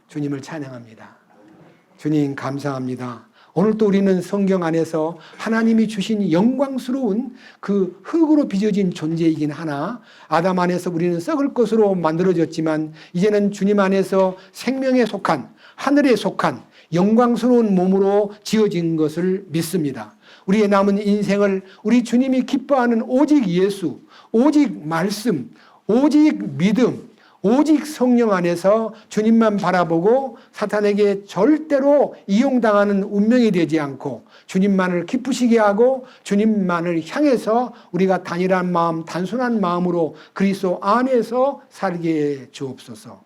주님을 찬양합니다. 주님 감사합니다. 오늘 또 우리는 성경 안에서 하나님이 주신 영광스러운 그 흙으로 빚어진 존재이긴 하나 아담 안에서 우리는 썩을 것으로 만들어졌지만 이제는 주님 안에서 생명에 속한 하늘에 속한 영광스러운 몸으로 지어진 것을 믿습니다. 우리의 남은 인생을 우리 주님이 기뻐하는 오직 예수, 오직 말씀, 오직 믿음, 오직 성령 안에서 주님만 바라보고 사탄에게 절대로 이용당하는 운명이 되지 않고 주님만을 기쁘시게 하고 주님만을 향해서 우리가 단일한 마음, 단순한 마음으로 그리스도 안에서 살게 해 주옵소서.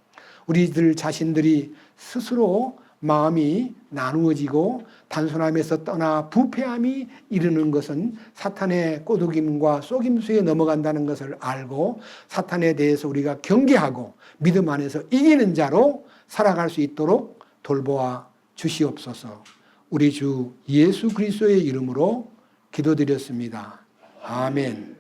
우리들 자신들이 스스로 마음이 나누어지고 단순함에서 떠나 부패함이 이르는 것은 사탄의 꼬드김과 속임수에 넘어간다는 것을 알고 사탄에 대해서 우리가 경계하고 믿음 안에서 이기는 자로 살아갈 수 있도록 돌보아 주시옵소서. 우리 주 예수 그리스도의 이름으로 기도드렸습니다. 아멘.